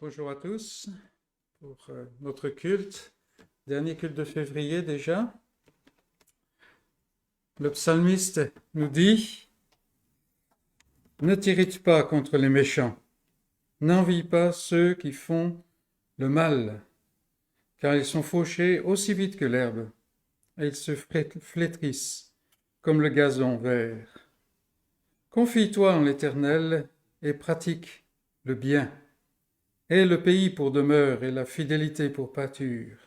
Bonjour à tous pour notre culte, dernier culte de février déjà. Le psalmiste nous dit: Ne t'irrite pas contre les méchants, n'envie pas ceux qui font le mal, car ils sont fauchés aussi vite que l'herbe, et ils se flétrissent comme le gazon vert. Confie-toi en l'Éternel et pratique le bien. Aie le pays pour demeure et la fidélité pour pâture.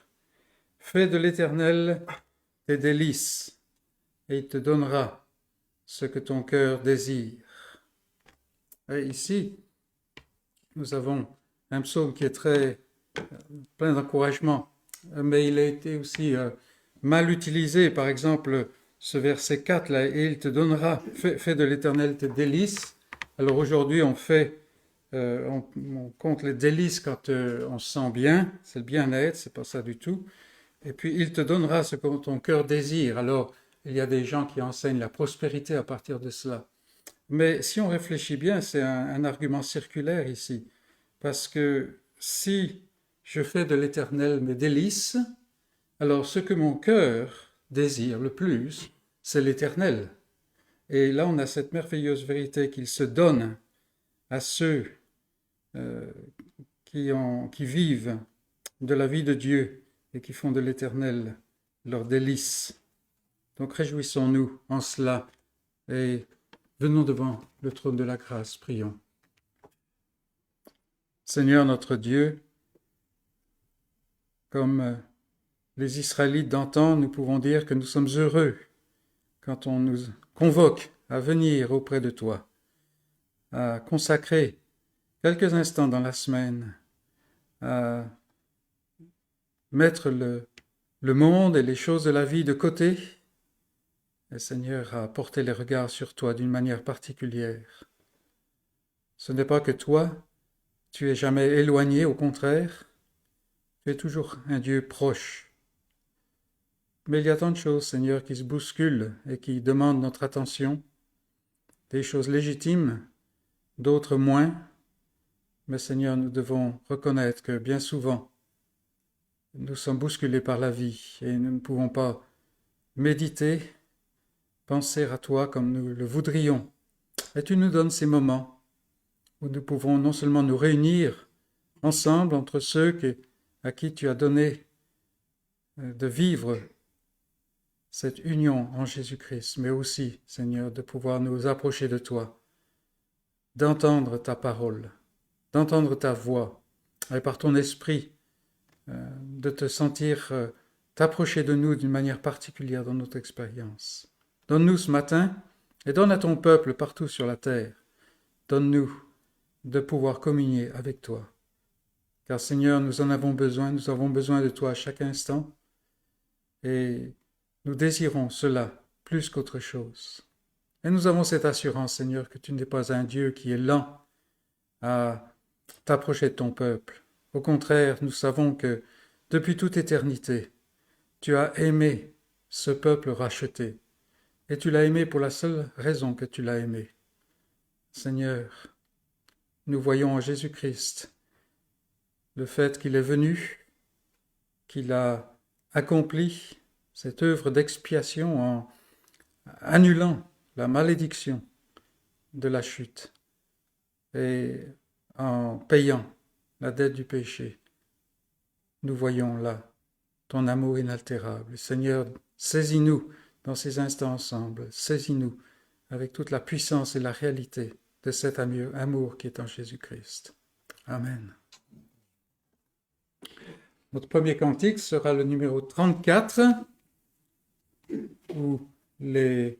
Fais de l'Éternel tes délices, et il te donnera ce que ton cœur désire. Et ici, nous avons un psaume qui est très plein d'encouragement, mais il a été aussi mal utilisé. Par exemple, ce verset 4, là, et il te donnera, fais de l'Éternel tes délices. Alors aujourd'hui, on compte les délices quand on se sent bien, c'est le bien-être, c'est pas ça du tout. Et puis, il te donnera ce que ton cœur désire. Alors, il y a des gens qui enseignent la prospérité à partir de cela. Mais si on réfléchit bien, c'est un argument circulaire ici. Parce que si je fais de l'Éternel mes délices, alors ce que mon cœur désire le plus, c'est l'Éternel. Et là, on a cette merveilleuse vérité qu'il se donne à ceux euh, qui vivent de la vie de Dieu et qui font de l'Éternel leur délice. Donc réjouissons-nous en cela et venons devant le trône de la grâce, prions. Seigneur notre Dieu, comme les Israélites d'antan, nous pouvons dire que nous sommes heureux quand on nous convoque à venir auprès de toi, à consacrer quelques instants dans la semaine, à mettre le monde et les choses de la vie de côté, et Seigneur, à porter les regards sur toi d'une manière particulière. Ce n'est pas que toi, tu es jamais éloigné, au contraire, tu es toujours un Dieu proche. Mais il y a tant de choses, Seigneur, qui se bousculent et qui demandent notre attention, des choses légitimes, d'autres moins. Mais Seigneur, nous devons reconnaître que bien souvent, nous sommes bousculés par la vie et nous ne pouvons pas méditer, penser à toi comme nous le voudrions. Et tu nous donnes ces moments où nous pouvons non seulement nous réunir ensemble entre ceux à qui tu as donné de vivre cette union en Jésus-Christ, mais aussi, Seigneur, de pouvoir nous approcher de toi, d'entendre ta parole, d'entendre ta voix, et par ton esprit, de te sentir t'approcher de nous d'une manière particulière dans notre expérience. Donne-nous ce matin, et donne à ton peuple partout sur la terre, donne-nous de pouvoir communier avec toi. Car Seigneur, nous en avons besoin de toi à chaque instant, et nous désirons cela plus qu'autre chose. Et nous avons cette assurance, Seigneur, que tu n'es pas un Dieu qui est lent à t'approcher de ton peuple. Au contraire, nous savons que depuis toute éternité, tu as aimé ce peuple racheté. Et tu l'as aimé pour la seule raison que tu l'as aimé. Seigneur, nous voyons en Jésus-Christ le fait qu'il est venu, qu'il a accompli cette œuvre d'expiation en annulant la malédiction de la chute et en payant la dette du péché. Nous voyons là ton amour inaltérable. Seigneur, saisis-nous dans ces instants ensemble, saisis-nous avec toute la puissance et la réalité de cet amour qui est en Jésus-Christ. Amen. Notre premier cantique sera le numéro 34, où le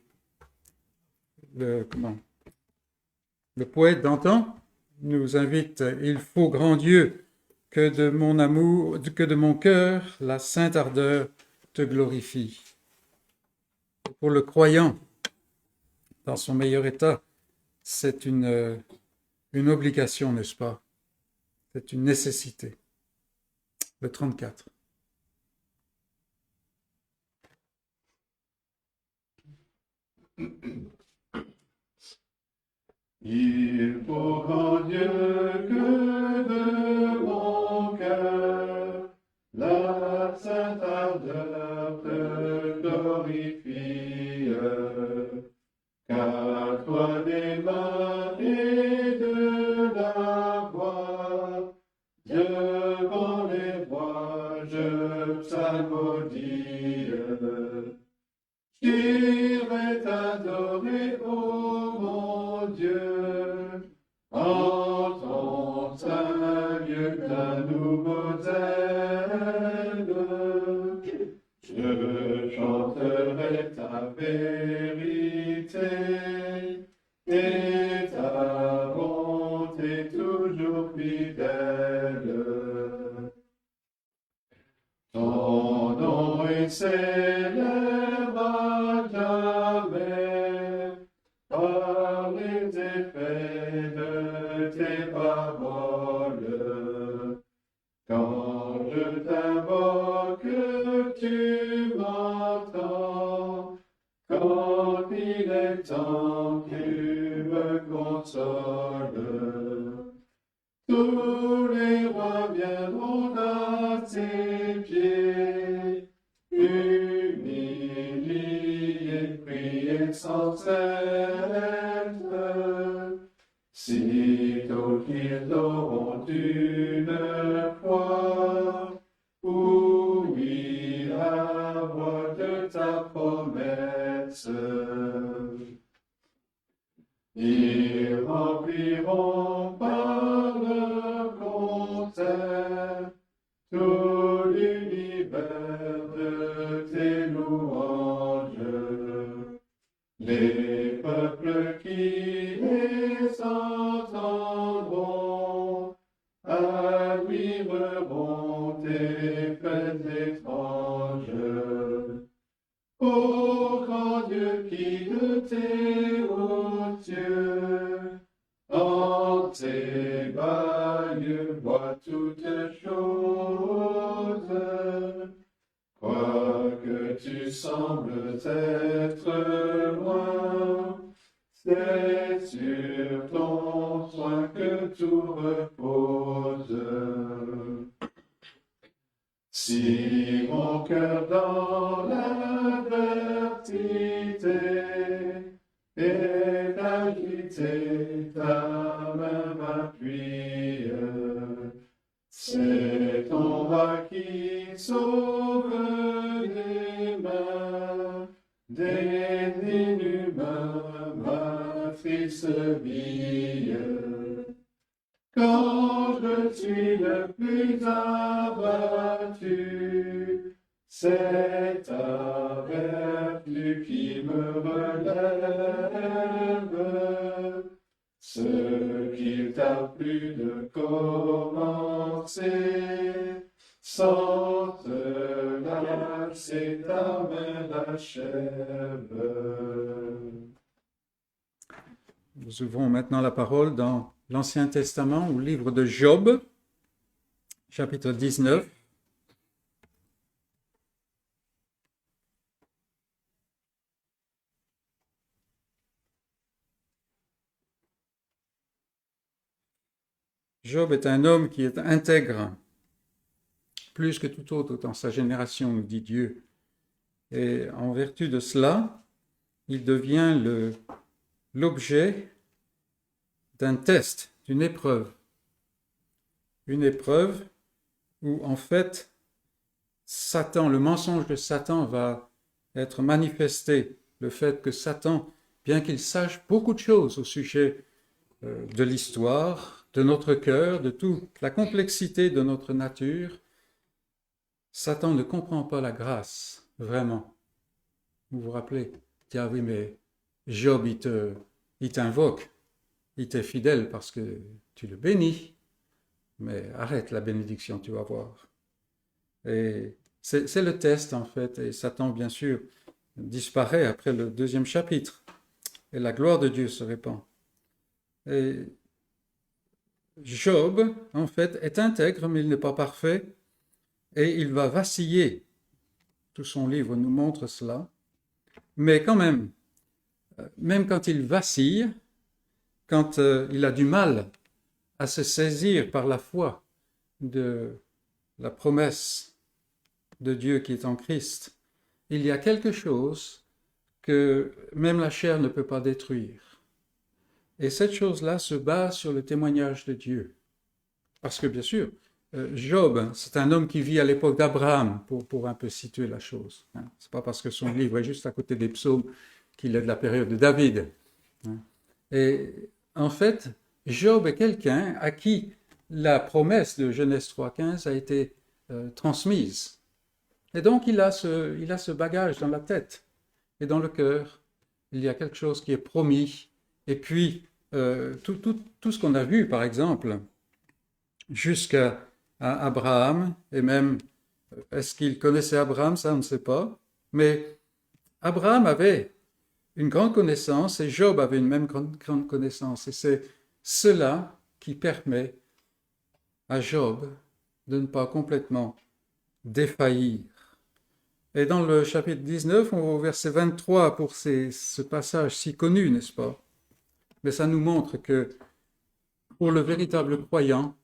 poète d'antan nous invite: Il faut, grand Dieu, que de mon amour, que de mon cœur, la sainte ardeur te glorifie. Pour le croyant, dans son meilleur état, c'est une obligation, n'est-ce pas? C'est une nécessité. Le 34. Il faut, grand Dieu, que de sainte ardeur te glorifie, car toi des mains et de la voix, devant les voix, je psalmodie. J'irai t'adorer, ô mon Dieu, en ton saint lieu d'un nouveau zèle. Je chanterai ta vérité et ta bonté toujours fidèle. Ton nom est célèbre à jamais par les effets de tes paroles. Quand je t'invoque, tu m'entends. Quand il est temps, tu me consoles. Tous les rois viendront à ses pieds, humiliés, prier sans cesse. Sitôt qu'ils auront une foi, ouïe la voix de ta promesse. Ils rempliront par le concert tout l'univers de tes louanges. Les peuples qui les entendront admireront tes faits étranges. Ô grand Dieu qui de tes hauts cieux, en tes bailles vois toutes choses, quoique tu sembles être loin, c'est sur ton soin que tout repose. Si mon cœur dans l'adversité est agité, ta main m'appuie. C'est ton bras qui sauve des mains des inhumains, ma triste vie. Quand je suis le plus abattu, c'est ta vertu qui me relève. Ce qu'il t'a plu de commencer, sans te lasser, ta main l'achève. Nous ouvrons maintenant la parole dans l'Ancien Testament, au livre de Job, chapitre 19. Job est un homme qui est intègre, plus que tout autre dans sa génération, nous dit Dieu. Et en vertu de cela, il devient l'objet d'un test, d'une épreuve. Une épreuve où, en fait, Satan, le mensonge de Satan va être manifesté. Le fait que Satan, bien qu'il sache beaucoup de choses au sujet de l'histoire, de notre cœur, de toute la complexité de notre nature, Satan ne comprend pas la grâce, vraiment. Vous vous rappelez? Il dit, ah oui, mais Job, il t'invoque, il t'est fidèle parce que tu le bénis, mais arrête la bénédiction, tu vas voir. Et c'est le test, en fait, et Satan, bien sûr, disparaît après le 2e chapitre, et la gloire de Dieu se répand. Et Job, en fait, est intègre, mais il n'est pas parfait, et il va vaciller. Tout son livre nous montre cela. Mais quand même quand il vacille, quand il a du mal à se saisir par la foi de la promesse de Dieu qui est en Christ, il y a quelque chose que même la chair ne peut pas détruire. Et cette chose-là se base sur le témoignage de Dieu. Parce que bien sûr, Job, c'est un homme qui vit à l'époque d'Abraham, pour un peu situer la chose. C'est pas parce que son livre est juste à côté des psaumes qu'il est de la période de David. Et en fait, Job est quelqu'un à qui la promesse de Genèse 3.15 a été transmise. Et donc il a ce bagage dans la tête et dans le cœur. Il y a quelque chose qui est promis. Et puis, tout ce qu'on a vu, par exemple, jusqu'à Abraham, et même, est-ce qu'il connaissait Abraham? Ça, on ne sait pas. Mais Abraham avait une grande connaissance et Job avait une même grande connaissance. Et c'est cela qui permet à Job de ne pas complètement défaillir. Et dans le chapitre 19, on va au verset 23 pour ce passage si connu, n'est-ce pas? Mais ça nous montre que pour le véritable croyant,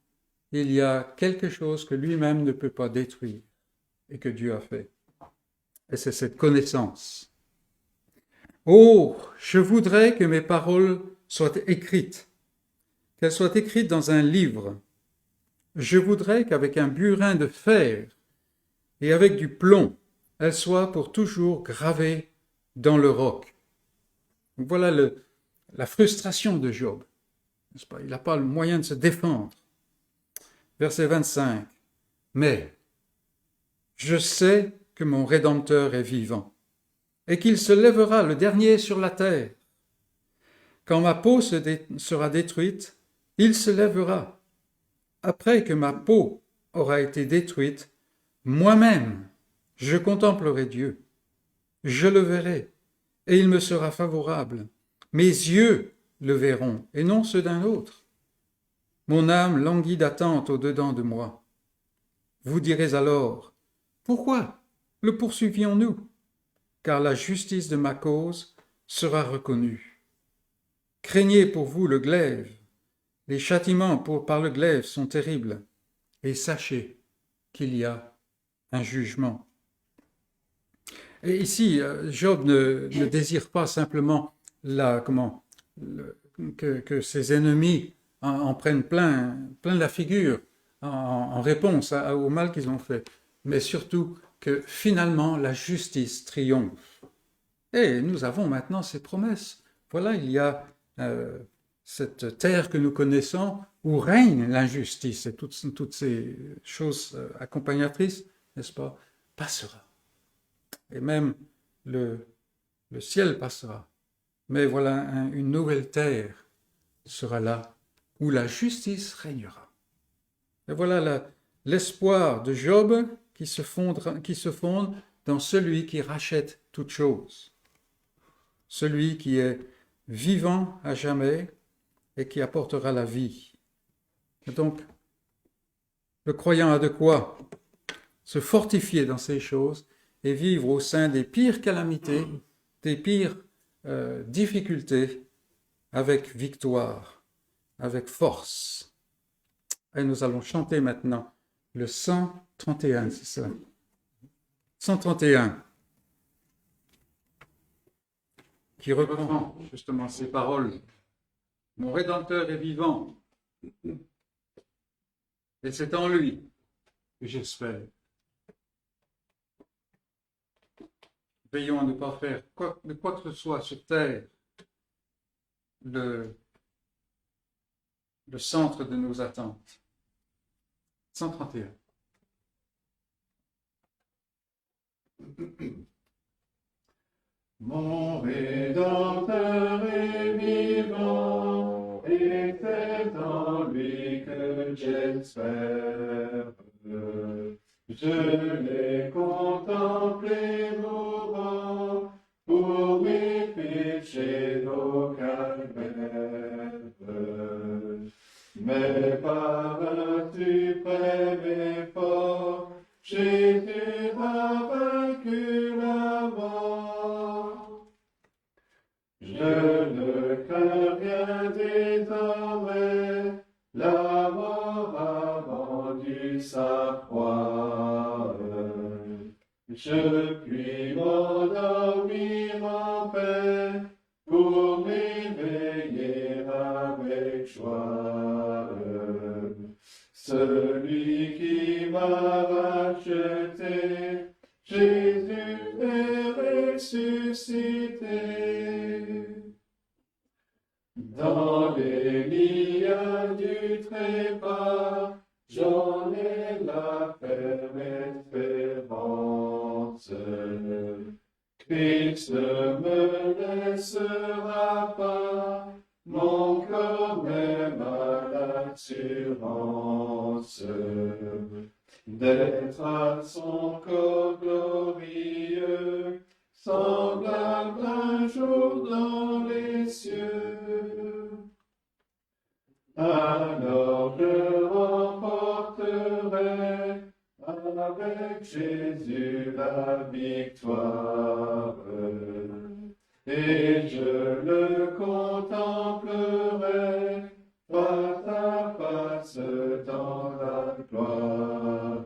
il y a quelque chose que lui-même ne peut pas détruire et que Dieu a fait. Et c'est cette connaissance. Oh, je voudrais que mes paroles soient écrites, qu'elles soient écrites dans un livre. Je voudrais qu'avec un burin de fer et avec du plomb, elles soient pour toujours gravées dans le roc. Donc voilà la frustration de Job. N'est-ce pas? Il n'a pas le moyen de se défendre. Verset 25. Mais je sais que mon Rédempteur est vivant et qu'il se lèvera le dernier sur la terre. Quand ma peau sera détruite, il se lèvera. Après que ma peau aura été détruite, moi-même, je contemplerai Dieu. Je le verrai, et il me sera favorable. Mes yeux le verront, et non ceux d'un autre. Mon âme languit d'attente au-dedans de moi. Vous direz alors, pourquoi le poursuivions-nous? Car la justice de ma cause sera reconnue. Craignez pour vous le glaive. Les châtiments par le glaive sont terribles. Et sachez qu'il y a un jugement. Et ici, Job ne désire pas simplement que ses ennemis en prennent plein la figure en réponse au mal qu'ils ont fait, mais surtout que finalement la justice triomphe. Et nous avons maintenant ces promesses. Voilà, il y a cette terre que nous connaissons où règne l'injustice et toutes ces choses accompagnatrices, n'est-ce pas, passera. Et même le ciel passera. Mais voilà, une nouvelle terre sera là où la justice régnera. Et voilà l'espoir de Job qui se fonde dans celui qui rachète toutes choses. Celui qui est vivant à jamais et qui apportera la vie. Et donc, le croyant a de quoi se fortifier dans ces choses et vivre au sein des pires calamités, des pires difficultés, avec victoire, avec force. Et nous allons chanter maintenant le 131, c'est ça. 131, qui reprend justement ces paroles. Mon Rédempteur est vivant, et c'est en lui que j'espère. Veillons à ne pas faire de quoi que ce soit sur terre le centre de nos attentes. 131. Mon Rédempteur est vivant, et c'est en lui que j'espère. Je l'ai contemplé mourant pour mes péchés au calvaire. Mais par un suprême effort, Jésus a vaincu la mort. Je ne crains rien désormais, la mort a vendu sa proie. Je puis m'endormir en paix pour m'éveiller avec joie. Celui qui m'a racheté, Jésus est ressuscité. Dans les liens du trépas, j'en ai la ferme espérance. Christ ne me laissera pas, mon corps même a l'assurance d'être à son corps glorieux, semblable un jour dans les cieux. Alors je remporterai avec Jésus la victoire, et je le contemplerai face à face dans la gloire.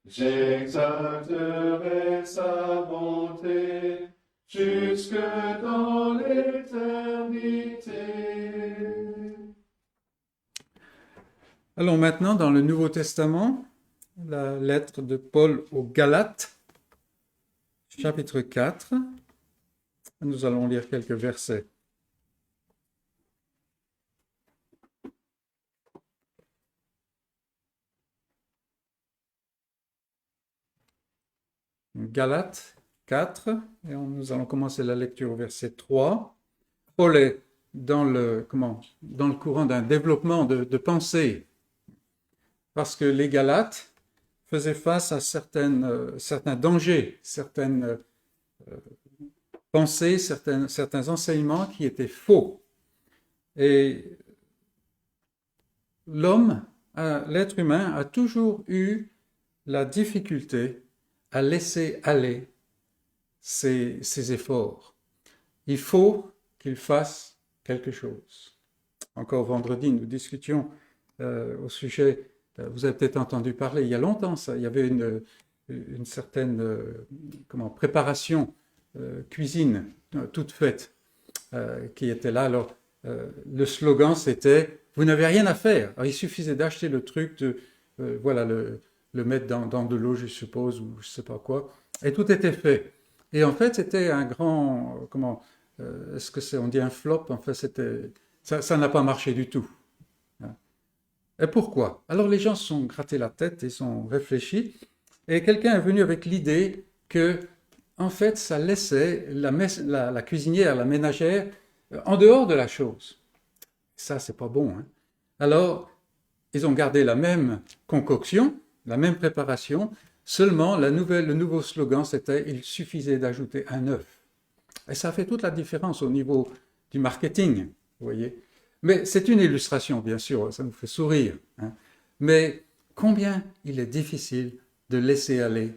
J'exalterai sa bonté jusque dans l'éternité. Allons maintenant dans le Nouveau Testament, la lettre de Paul aux Galates, chapitre 4. Nous allons lire quelques versets. Galates 4, et nous allons commencer la lecture au verset 3. Paul est dans le courant d'un développement de pensée, parce que les Galates faisaient face à certains dangers, certaines pensées, certains enseignements qui étaient faux. Et l'être humain a toujours eu la difficulté à laisser aller ses efforts. Il faut qu'il fasse quelque chose. Encore vendredi, nous discutions au sujet, vous avez peut-être entendu parler, il y a longtemps ça, il y avait une certaine préparation cuisine toute faite qui était là. Alors, le slogan c'était « Vous n'avez rien à faire ». Alors, il suffisait d'acheter le truc, le mettre dans de l'eau, je suppose, ou je ne sais pas quoi, et tout était fait. Et en fait, c'était un grand, est-ce que on dit un flop? En fait, ça n'a pas marché du tout. Et pourquoi? Alors les gens se sont grattés la tête et sont réfléchis, et quelqu'un est venu avec l'idée que, en fait, ça laissait la cuisinière, la ménagère, en dehors de la chose. Ça, c'est pas bon, hein? Alors, ils ont gardé la même concoction, la même préparation, seulement le nouveau slogan, c'était « Il suffisait d'ajouter un œuf ». Et ça fait toute la différence au niveau du marketing, vous voyez. Mais c'est une illustration, bien sûr, ça nous fait sourire, hein. Mais combien il est difficile de laisser aller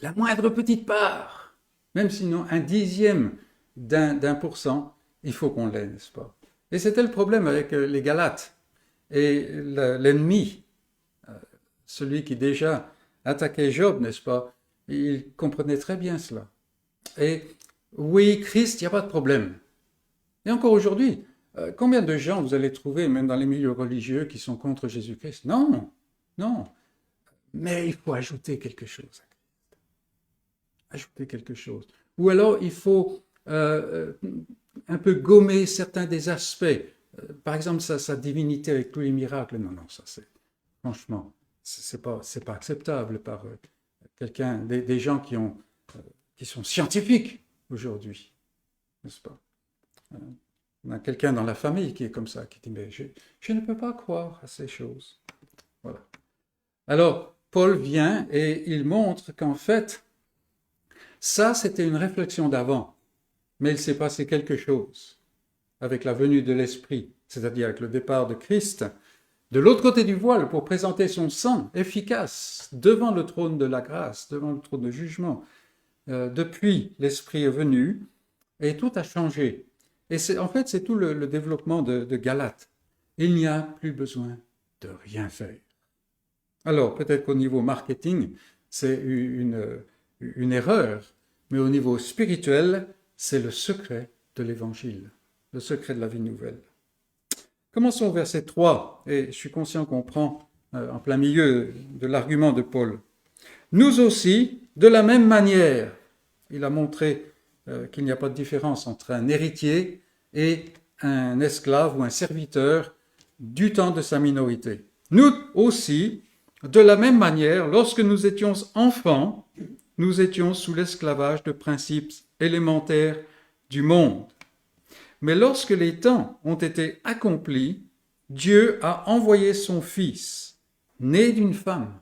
la moindre petite part, même sinon un dixième d'1%, il faut qu'on l'ait, n'est-ce pas? Et c'était le problème avec les Galates. Et l'ennemi, celui qui déjà attaquait Job, n'est-ce pas? Il comprenait très bien cela. Et oui, Christ, il n'y a pas de problème. Et encore aujourd'hui, combien de gens vous allez trouver, même dans les milieux religieux, qui sont contre Jésus-Christ? Non, non. Mais il faut ajouter quelque chose. Ajouter quelque chose. Ou alors, il faut un peu gommer certains des aspects. Par exemple, sa divinité avec tous les miracles. Non, non, ça c'est... Franchement, c'est pas acceptable par quelqu'un, des gens qui sont scientifiques aujourd'hui, n'est-ce pas? On a quelqu'un dans la famille qui est comme ça, qui dit, mais je ne peux pas croire à ces choses. Voilà. Alors, Paul vient et il montre qu'en fait, ça, c'était une réflexion d'avant, mais il s'est passé quelque chose avec la venue de l'Esprit, c'est-à-dire avec le départ de Christ, de l'autre côté du voile pour présenter son sang efficace devant le trône de la grâce, devant le trône de jugement. Depuis, l'Esprit est venu et tout a changé. Et en fait, c'est tout le développement de Galates. Il n'y a plus besoin de rien faire. Alors, peut-être qu'au niveau marketing, c'est une une erreur, mais au niveau spirituel, c'est le secret de l'Évangile, le secret de la vie nouvelle. Commençons au verset 3, et je suis conscient qu'on prend en plein milieu de l'argument de Paul. Nous aussi, de la même manière, il a montré qu'il n'y a pas de différence entre un héritier et un esclave ou un serviteur du temps de sa minorité. Nous aussi, de la même manière, lorsque nous étions enfants, nous étions sous l'esclavage de principes élémentaires du monde. Mais lorsque les temps ont été accomplis, Dieu a envoyé son Fils, né d'une femme,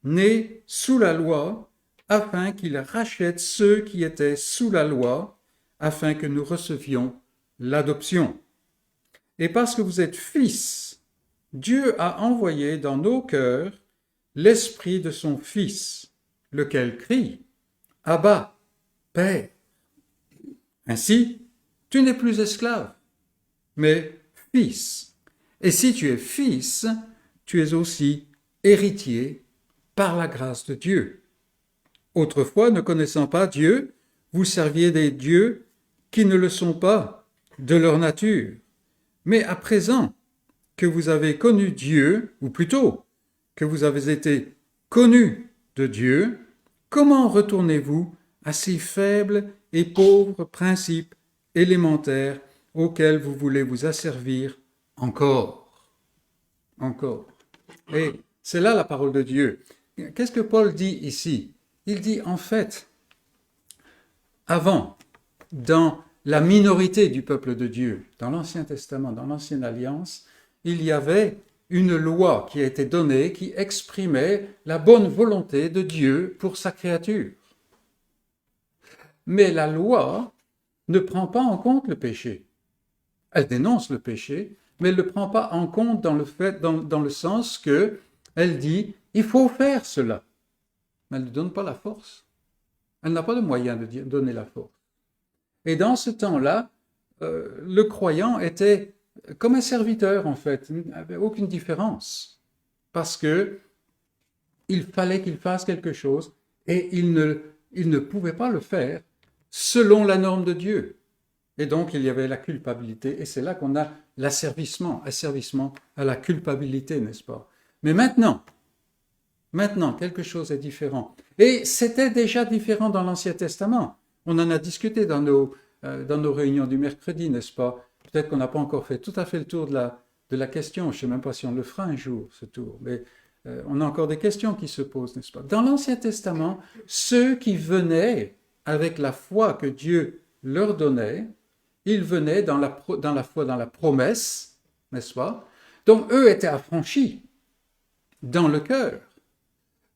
né sous la loi, afin qu'il rachète ceux qui étaient sous la loi, afin que nous recevions l'adoption. Et parce que vous êtes fils, Dieu a envoyé dans nos cœurs l'esprit de son Fils, lequel crie « Abba, Père ». Ainsi, tu n'es plus esclave, mais fils. Et si tu es fils, tu es aussi héritier par la grâce de Dieu. Autrefois, ne connaissant pas Dieu, vous serviez des dieux qui ne le sont pas de leur nature. Mais à présent que vous avez connu Dieu, ou plutôt que vous avez été connus de Dieu, comment retournez-vous à ces faibles et pauvres principes élémentaires auxquels vous voulez vous asservir encore? Et c'est là la parole de Dieu. Qu'est-ce que Paul dit ici? Il dit en fait, avant, dans la minorité du peuple de Dieu, dans l'Ancien Testament, dans l'Ancienne Alliance, il y avait une loi qui a été donnée qui exprimait la bonne volonté de Dieu pour sa créature. Mais la loi ne prend pas en compte le péché. Elle dénonce le péché, mais elle ne le prend pas en compte dans le sens que elle dit « il faut faire cela ». Mais elle ne donne pas la force. Elle n'a pas de moyen de donner la force. Et dans ce temps-là, le croyant était comme un serviteur, en fait. Il n'avait aucune différence. Parce que il fallait qu'il fasse quelque chose et il ne pouvait pas le faire selon la norme de Dieu. Et donc, il y avait la culpabilité. Et c'est là qu'on a l'asservissement à la culpabilité, n'est-ce pas? Mais maintenant, quelque chose est différent. Et c'était déjà différent dans l'Ancien Testament. On en a discuté dans nos réunions du mercredi, n'est-ce pas? Peut-être qu'on n'a pas encore fait tout à fait le tour de la question. Je ne sais même pas si on le fera un jour, ce tour. Mais on a encore des questions qui se posent, n'est-ce pas? Dans l'Ancien Testament, ceux qui venaient avec la foi que Dieu leur donnait, ils venaient dans la foi, dans la promesse, n'est-ce pas? Donc, eux étaient affranchis dans le cœur.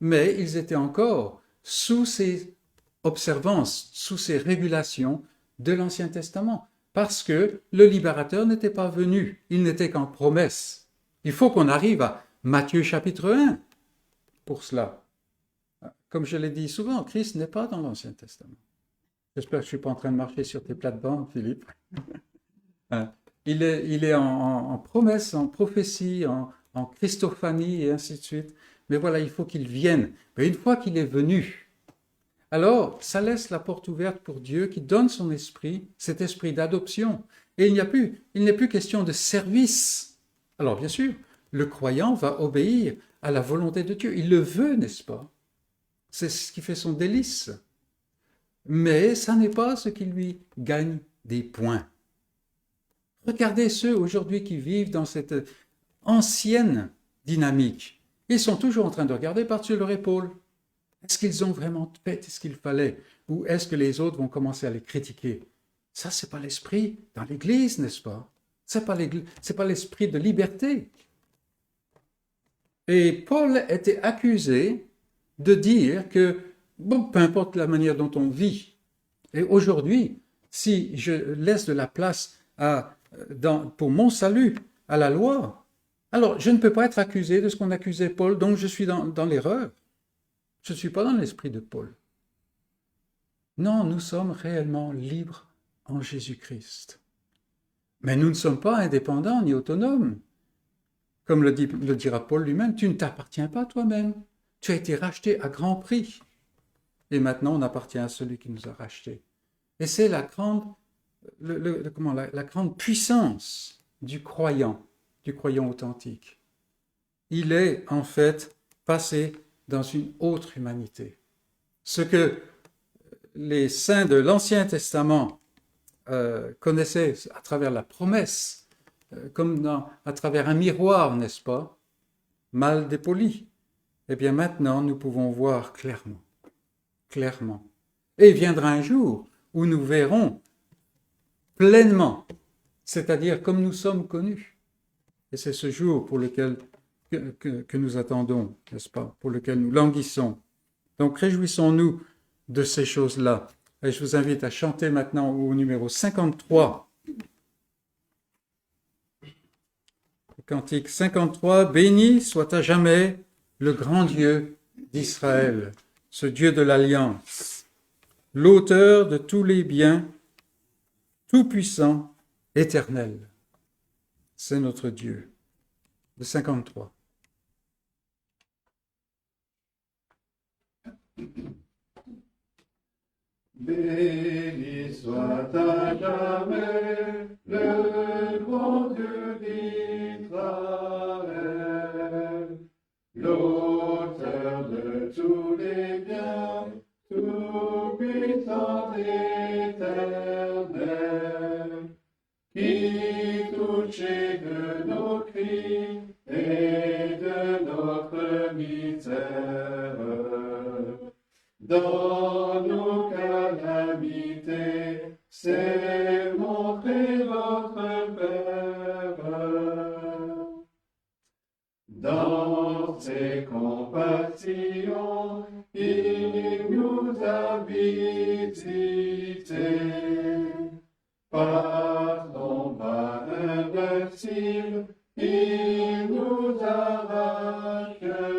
Mais ils étaient encore sous ces observances, sous ces régulations de l'Ancien Testament, parce que le libérateur n'était pas venu, il n'était qu'en promesse. Il faut qu'on arrive à Matthieu chapitre 1 pour cela. Comme je l'ai dit souvent, Christ n'est pas dans l'Ancien Testament. J'espère que je ne suis pas en train de marcher sur tes plates-bandes, Philippe. Il est en promesse, en prophétie, en Christophanie et ainsi de suite. Mais voilà, il faut qu'il vienne. Mais une fois qu'il est venu, alors ça laisse la porte ouverte pour Dieu qui donne son esprit, cet esprit d'adoption. Et il n'est plus question de service. Alors bien sûr, le croyant va obéir à la volonté de Dieu. Il le veut, n'est-ce pas? C'est ce qui fait son délice. Mais ça n'est pas ce qui lui gagne des points. Regardez ceux aujourd'hui qui vivent dans cette ancienne dynamique. Ils sont toujours en train de regarder par-dessus leur épaule. Est-ce qu'ils ont vraiment fait ce qu'il fallait? Ou est-ce que les autres vont commencer à les critiquer? Ça, c'est pas l'esprit dans l'Église, n'est-ce pas? C'est pas l'esprit de liberté. Et Paul était accusé de dire que, bon, peu importe la manière dont on vit, et aujourd'hui, si je laisse de la place pour mon salut à la loi, alors je ne peux pas être accusé de ce qu'on accusait Paul, donc je suis dans l'erreur. Je ne suis pas dans l'esprit de Paul. Non, nous sommes réellement libres en Jésus-Christ. Mais nous ne sommes pas indépendants ni autonomes. Comme le dira Paul lui-même, tu ne t'appartiens pas toi-même. Tu as été racheté à grand prix. et maintenant on appartient à celui qui nous a rachetés. Et c'est la grande, la grande puissance du croyant authentique. Il est en fait passé dans une autre humanité. Ce que les saints de l'Ancien Testament connaissaient à travers la promesse, comme à travers un miroir, n'est-ce pas, mal dépoli, eh bien maintenant nous pouvons voir clairement. Et viendra un jour où nous verrons pleinement, c'est-à-dire comme nous sommes connus. Et c'est ce jour pour lequel que nous attendons, n'est-ce pas, pour lequel nous languissons. Donc réjouissons-nous de ces choses-là. Et je vous invite à chanter maintenant au numéro 53. Le cantique 53, béni soit à jamais le grand Dieu d'Israël, ce Dieu de l'Alliance, l'auteur de tous les biens, tout-puissant, éternel. C'est notre Dieu. Le 53. Béni soit à jamais le grand Dieu d'Israël, l'auteur de tous les biens, tout-puissant éternel, qui touché de nos crimes et de notre misère, dans nos calamités, c'est montré votre Père. Dans ses compassions, il nous a visités. Par son bras invincible, il nous a rachetés.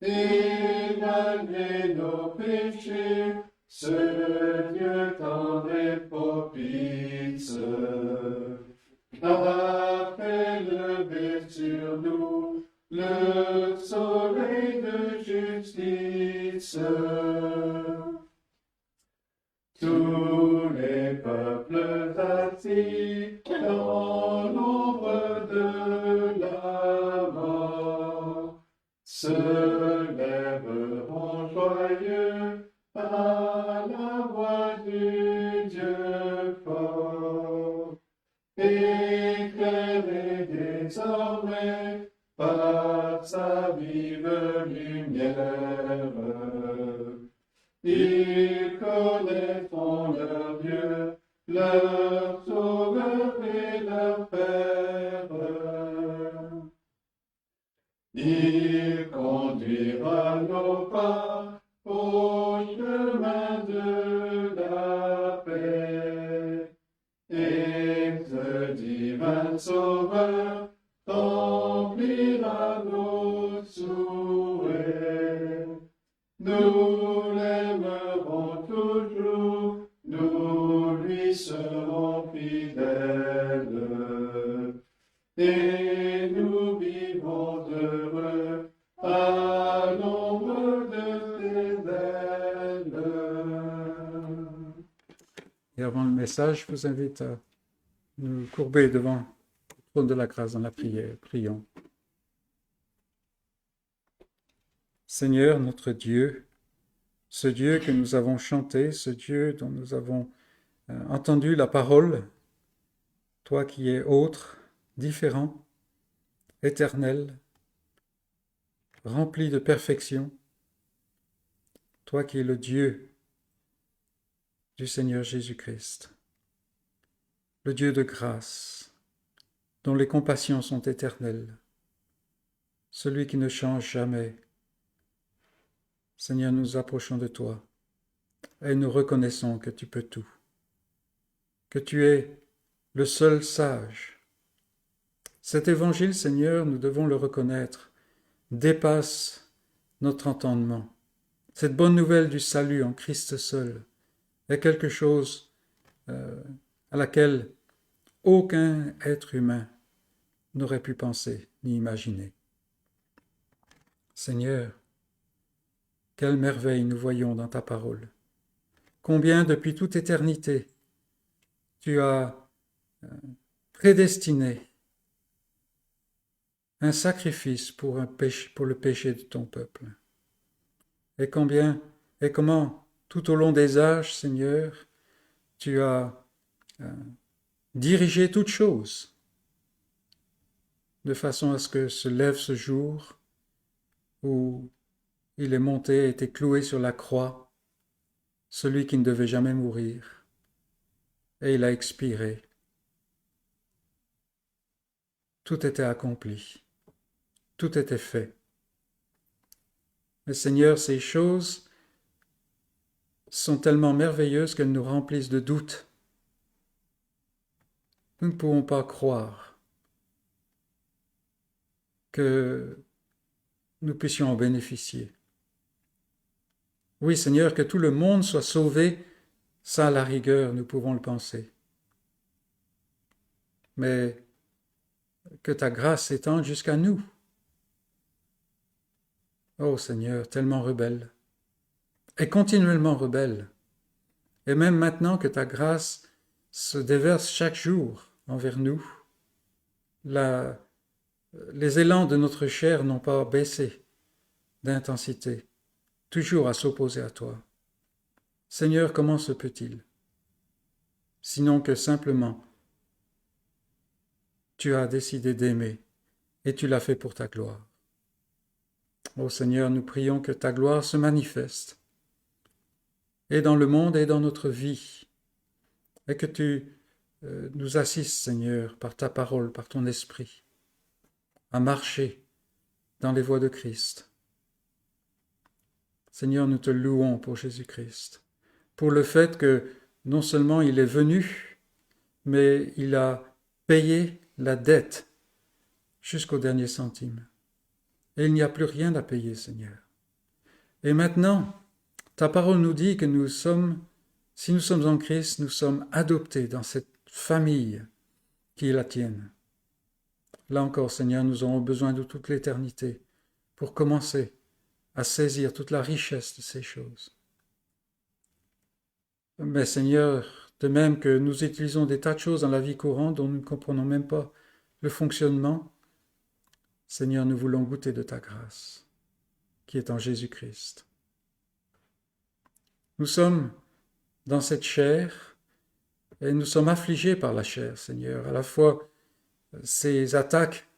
Et malgré nos péchés, ce Dieu tendre et propice a fait lever sur nous le soleil de justice. Tous les peuples assis dans l'ombre de la mort se lèveront joyeux à la voix du Dieu fort, éclairés désormais par sa vive lumière. Ils connaîtront leur Dieu, leur Sauveur et leur Père. Il conduira nos pas au chemin de la paix. Et ce divin Sauveur remplira nos souhaits. Nous l'aimerons toujours, nous lui serons fidèles, et nous vivrons heureux à l'ombre de ses ailes. Et avant le message, je vous invite à nous courber devant le trône de la grâce dans la prière. Prions. Seigneur, notre Dieu, ce Dieu que nous avons chanté, ce Dieu dont nous avons entendu la parole, toi qui es autre, différent, éternel, rempli de perfection, toi qui es le Dieu du Seigneur Jésus-Christ, le Dieu de grâce, dont les compassions sont éternelles, celui qui ne change jamais. Seigneur, nous nous approchons de toi et nous reconnaissons que tu peux tout, que tu es le seul sage. Cet évangile, Seigneur, nous devons le reconnaître, dépasse notre entendement. Cette bonne nouvelle du salut en Christ seul est quelque chose à laquelle aucun être humain n'aurait pu penser ni imaginer. Seigneur, Quelle merveille nous voyons dans ta parole. Combien depuis toute éternité tu as prédestiné un sacrifice pour le péché de ton peuple. Et comment, tout au long des âges, Seigneur, tu as dirigé toutes choses, de façon à ce que se lève ce jour où il est monté, a été cloué sur la croix, celui qui ne devait jamais mourir, et il a expiré. Tout était accompli, tout était fait. Mais Seigneur, ces choses sont tellement merveilleuses qu'elles nous remplissent de doutes. Nous ne pouvons pas croire que nous puissions en bénéficier. Oui, Seigneur, que tout le monde soit sauvé, ça à la rigueur, nous pouvons le penser. Mais que ta grâce s'étende jusqu'à nous. Oh Seigneur, tellement rebelle, et continuellement rebelle. Et même maintenant que ta grâce se déverse chaque jour envers nous, les élans de notre chair n'ont pas baissé d'intensité, toujours à s'opposer à toi. Seigneur, comment se peut-il? Sinon que simplement, tu as décidé d'aimer et tu l'as fait pour ta gloire. Ô Seigneur, nous prions que ta gloire se manifeste, et dans le monde et dans notre vie, et que tu nous assistes, Seigneur, par ta parole, par ton esprit, à marcher dans les voies de Christ. Seigneur, nous te louons pour Jésus-Christ, pour le fait que non seulement il est venu, mais il a payé la dette jusqu'au dernier centime. Et il n'y a plus rien à payer, Seigneur. Et maintenant, ta parole nous dit que si nous sommes en Christ, nous sommes adoptés dans cette famille qui est la tienne. Là encore, Seigneur, nous aurons besoin de toute l'éternité pour commencer à saisir toute la richesse de ces choses. Mais Seigneur, de même que nous utilisons des tas de choses dans la vie courante dont nous ne comprenons même pas le fonctionnement, Seigneur, nous voulons goûter de ta grâce, qui est en Jésus-Christ. Nous sommes dans cette chair, et nous sommes affligés par la chair, Seigneur, à la fois ces attaques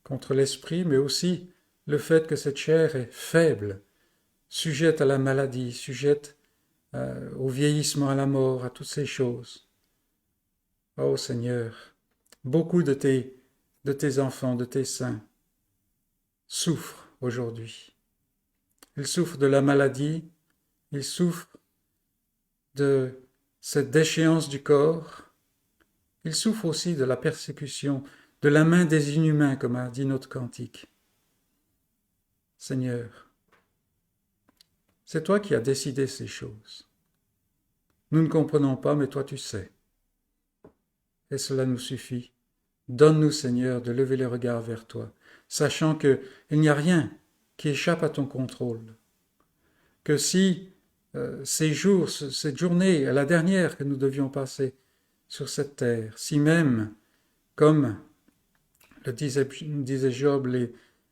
contre l'esprit, mais aussi le fait que cette chair est faible, sujette à la maladie, sujette au vieillissement, à la mort, à toutes ces choses. Oh Seigneur, beaucoup de tes enfants, de tes saints, souffrent aujourd'hui. Ils souffrent de la maladie, ils souffrent de cette déchéance du corps, ils souffrent aussi de la persécution, de la main des inhumains, comme a dit notre cantique. Seigneur, c'est toi qui as décidé ces choses. Nous ne comprenons pas, mais toi tu sais. Et cela nous suffit. Donne-nous, Seigneur, de lever les regards vers toi, sachant qu'il n'y a rien qui échappe à ton contrôle. Que si ces jours, cette journée est la dernière que nous devions passer sur cette terre, si même, comme le disait Job,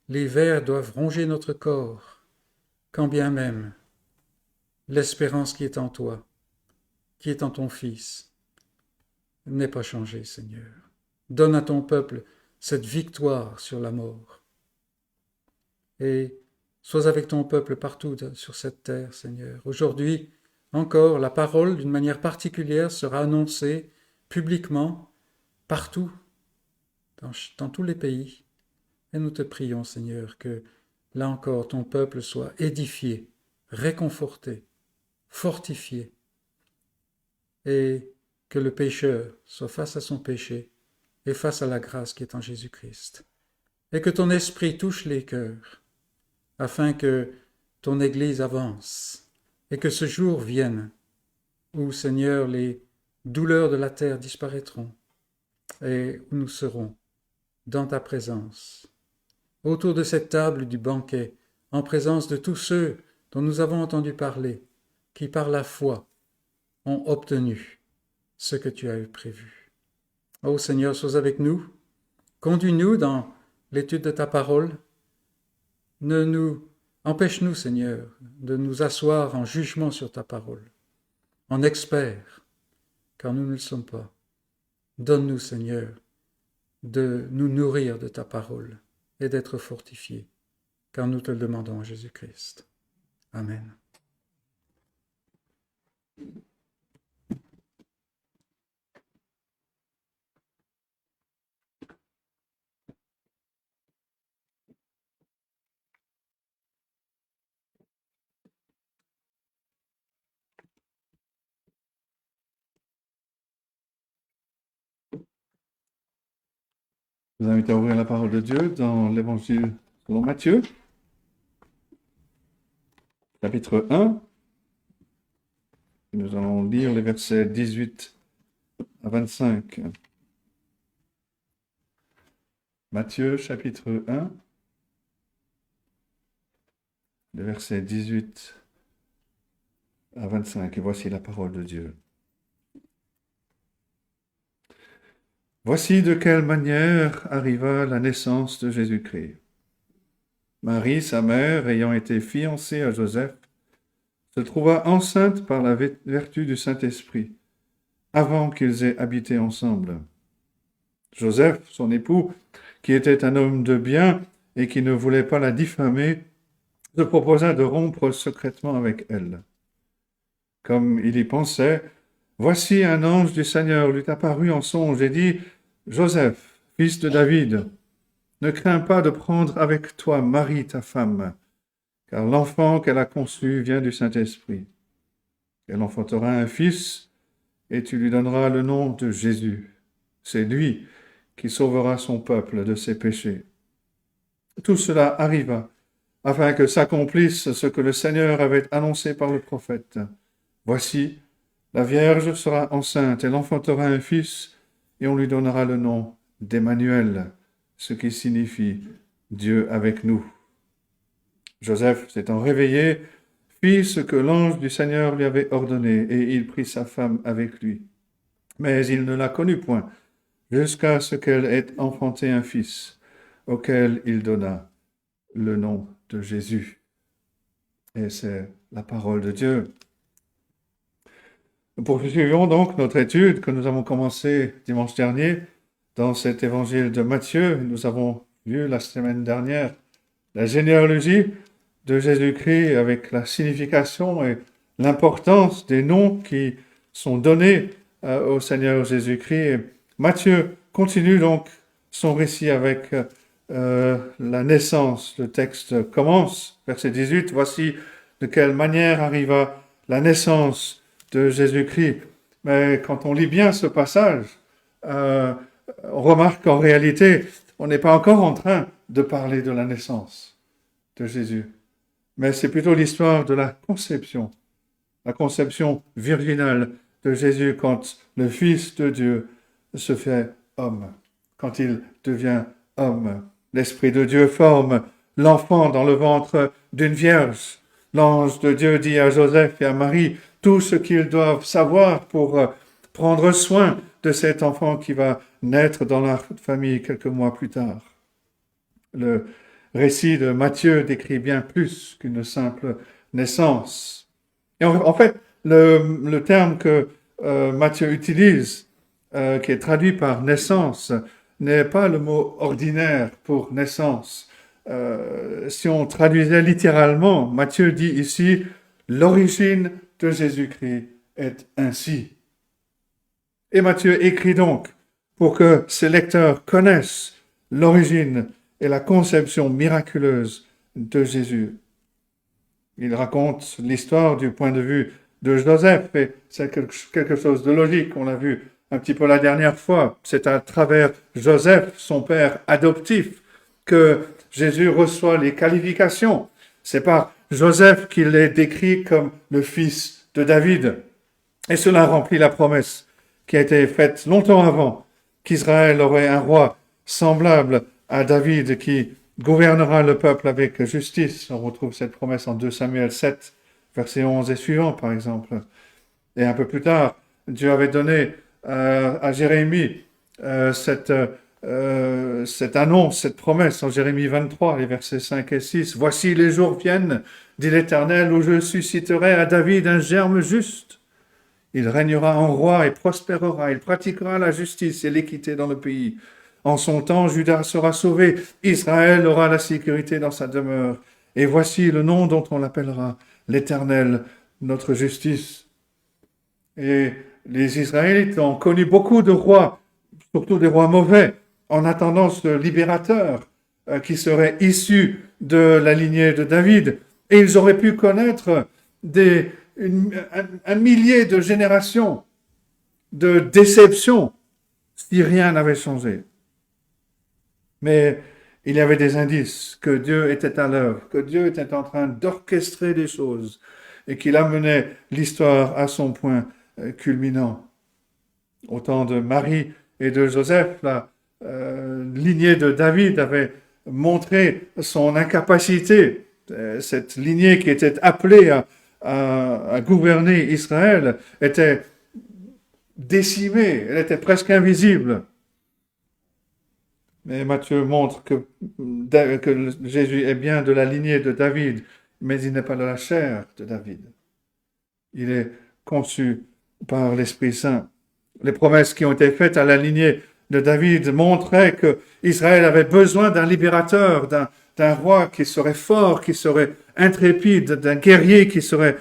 les vers doivent ronger notre corps, quand bien même l'espérance qui est en toi, qui est en ton Fils, n'est pas changée, Seigneur. Donne à ton peuple cette victoire sur la mort. Et sois avec ton peuple partout sur cette terre, Seigneur. Aujourd'hui, encore, la parole, d'une manière particulière, sera annoncée publiquement, partout, dans tous les pays. Et nous te prions, Seigneur, que, là encore, ton peuple soit édifié, réconforté, fortifié, et que le pécheur soit face à son péché et face à la grâce qui est en Jésus-Christ. Et que ton esprit touche les cœurs, afin que ton Église avance, et que ce jour vienne où, Seigneur, les douleurs de la terre disparaîtront, et où nous serons dans ta présence, autour de cette table du banquet, en présence de tous ceux dont nous avons entendu parler, qui par la foi ont obtenu ce que tu as eu prévu. Ô Seigneur, sois avec nous, conduis-nous dans l'étude de ta parole, empêche-nous, Seigneur, de nous asseoir en jugement sur ta parole, en experts, car nous ne le sommes pas. Donne-nous, Seigneur, de nous nourrir de ta parole et d'être fortifiés, car nous te le demandons en Jésus-Christ. Amen. Je vous invite à ouvrir la parole de Dieu dans l'Évangile selon Matthieu, chapitre 1. Nous allons lire les versets 18 à 25. Matthieu, chapitre 1, les versets 18 à 25. Et voici la parole de Dieu. Voici de quelle manière arriva la naissance de Jésus-Christ. Marie, sa mère, ayant été fiancée à Joseph, se trouva enceinte par la vertu du Saint-Esprit, avant qu'ils aient habité ensemble. Joseph, son époux, qui était un homme de bien et qui ne voulait pas la diffamer, se proposa de rompre secrètement avec elle. Comme il y pensait, voici un ange du Seigneur lui apparut en songe et dit : Joseph, fils de David, ne crains pas de prendre avec toi Marie, ta femme, car l'enfant qu'elle a conçu vient du Saint-Esprit. Elle enfantera un fils, et tu lui donneras le nom de Jésus. C'est lui qui sauvera son peuple de ses péchés. Tout cela arriva, afin que s'accomplisse ce que le Seigneur avait annoncé par le prophète. Voici, la Vierge sera enceinte, elle enfantera un fils, et on lui donnera le nom d'Emmanuel, ce qui signifie Dieu avec nous. Joseph, s'étant réveillé, fit ce que l'ange du Seigneur lui avait ordonné, et il prit sa femme avec lui. Mais il ne la connut point, jusqu'à ce qu'elle ait enfanté un fils, auquel il donna le nom de Jésus. Et c'est la parole de Dieu. Nous poursuivons donc notre étude que nous avons commencée dimanche dernier dans cet évangile de Matthieu. Nous avons vu la semaine dernière la généalogie de Jésus-Christ avec la signification et l'importance des noms qui sont donnés au Seigneur Jésus-Christ. Et Matthieu continue donc son récit avec la naissance. Le texte commence, verset 18, « Voici de quelle manière arriva la naissance de Jésus-Christ. » Mais quand on lit bien ce passage, on remarque qu'en réalité, on n'est pas encore en train de parler de la naissance de Jésus. Mais c'est plutôt l'histoire de la conception virginale de Jésus quand le Fils de Dieu se fait homme, quand il devient homme. L'Esprit de Dieu forme l'enfant dans le ventre d'une vierge. L'ange de Dieu dit à Joseph et à Marie tout ce qu'ils doivent savoir pour prendre soin de cet enfant qui va naître dans leur famille quelques mois plus tard. Le récit de Matthieu décrit bien plus qu'une simple naissance. Et en fait, le terme que Matthieu utilise, qui est traduit par naissance, n'est pas le mot ordinaire pour naissance. Si on traduisait littéralement, Matthieu dit ici « l'origine de Jésus-Christ est ainsi ». Et Matthieu écrit donc pour que ses lecteurs connaissent l'origine et la conception miraculeuse de Jésus. Il raconte l'histoire du point de vue de Joseph, et c'est quelque chose de logique, on l'a vu un petit peu la dernière fois. C'est à travers Joseph, son père adoptif, que Jésus reçoit les qualifications. C'est par Joseph qu'il est décrit comme le fils de David. Et cela remplit la promesse qui a été faite longtemps avant, qu'Israël aurait un roi semblable à David qui gouvernera le peuple avec justice. On retrouve cette promesse en 2 Samuel 7, versets 11 et suivants, par exemple. Et un peu plus tard, Dieu avait donné à Jérémie cette annonce, cette promesse en Jérémie 23, les versets 5 et 6. « Voici les jours viennent, dit l'Éternel, où je susciterai à David un germe juste. Il régnera en roi et prospérera. Il pratiquera la justice et l'équité dans le pays. En son temps, Juda sera sauvé. Israël aura la sécurité dans sa demeure. Et voici le nom dont on l'appellera, l'Éternel, notre justice. » Et les Israélites ont connu beaucoup de rois, surtout des rois mauvais, en attendant ce libérateur qui serait issu de la lignée de David. Et ils auraient pu connaître un millier de générations de déception si rien n'avait changé. Mais il y avait des indices que Dieu était à l'œuvre, que Dieu était en train d'orchestrer des choses et qu'il amenait l'histoire à son point culminant. Au temps de Marie et de Joseph, la lignée de David avait montré son incapacité. Cette lignée qui était appelée à gouverner Israël était décimée, elle était presque invisible. Mais Matthieu montre que Jésus est bien de la lignée de David, mais il n'est pas de la chair de David. Il est conçu par l'Esprit Saint. Les promesses qui ont été faites à la lignée de David montraient que Israël avait besoin d'un libérateur, d'un roi qui serait fort, qui serait intrépide, d'un guerrier qui serait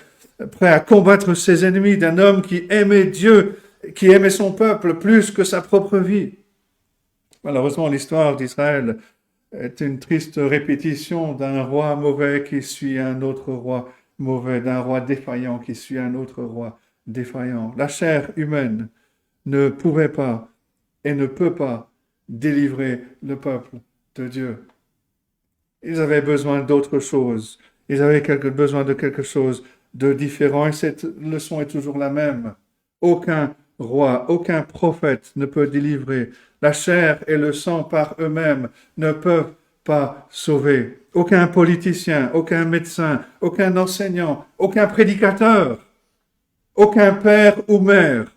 prêt à combattre ses ennemis, d'un homme qui aimait Dieu, qui aimait son peuple plus que sa propre vie. Malheureusement, l'histoire d'Israël est une triste répétition d'un roi mauvais qui suit un autre roi mauvais, d'un roi défaillant qui suit un autre roi défaillant. La chair humaine ne pouvait pas et ne peut pas délivrer le peuple de Dieu. Ils avaient besoin d'autre chose. Ils avaient besoin de quelque chose de différent. Et cette leçon est toujours la même. Aucun roi, aucun prophète ne peut délivrer. La chair et le sang par eux-mêmes ne peuvent pas sauver. Aucun politicien, aucun médecin, aucun enseignant, aucun prédicateur, aucun père ou mère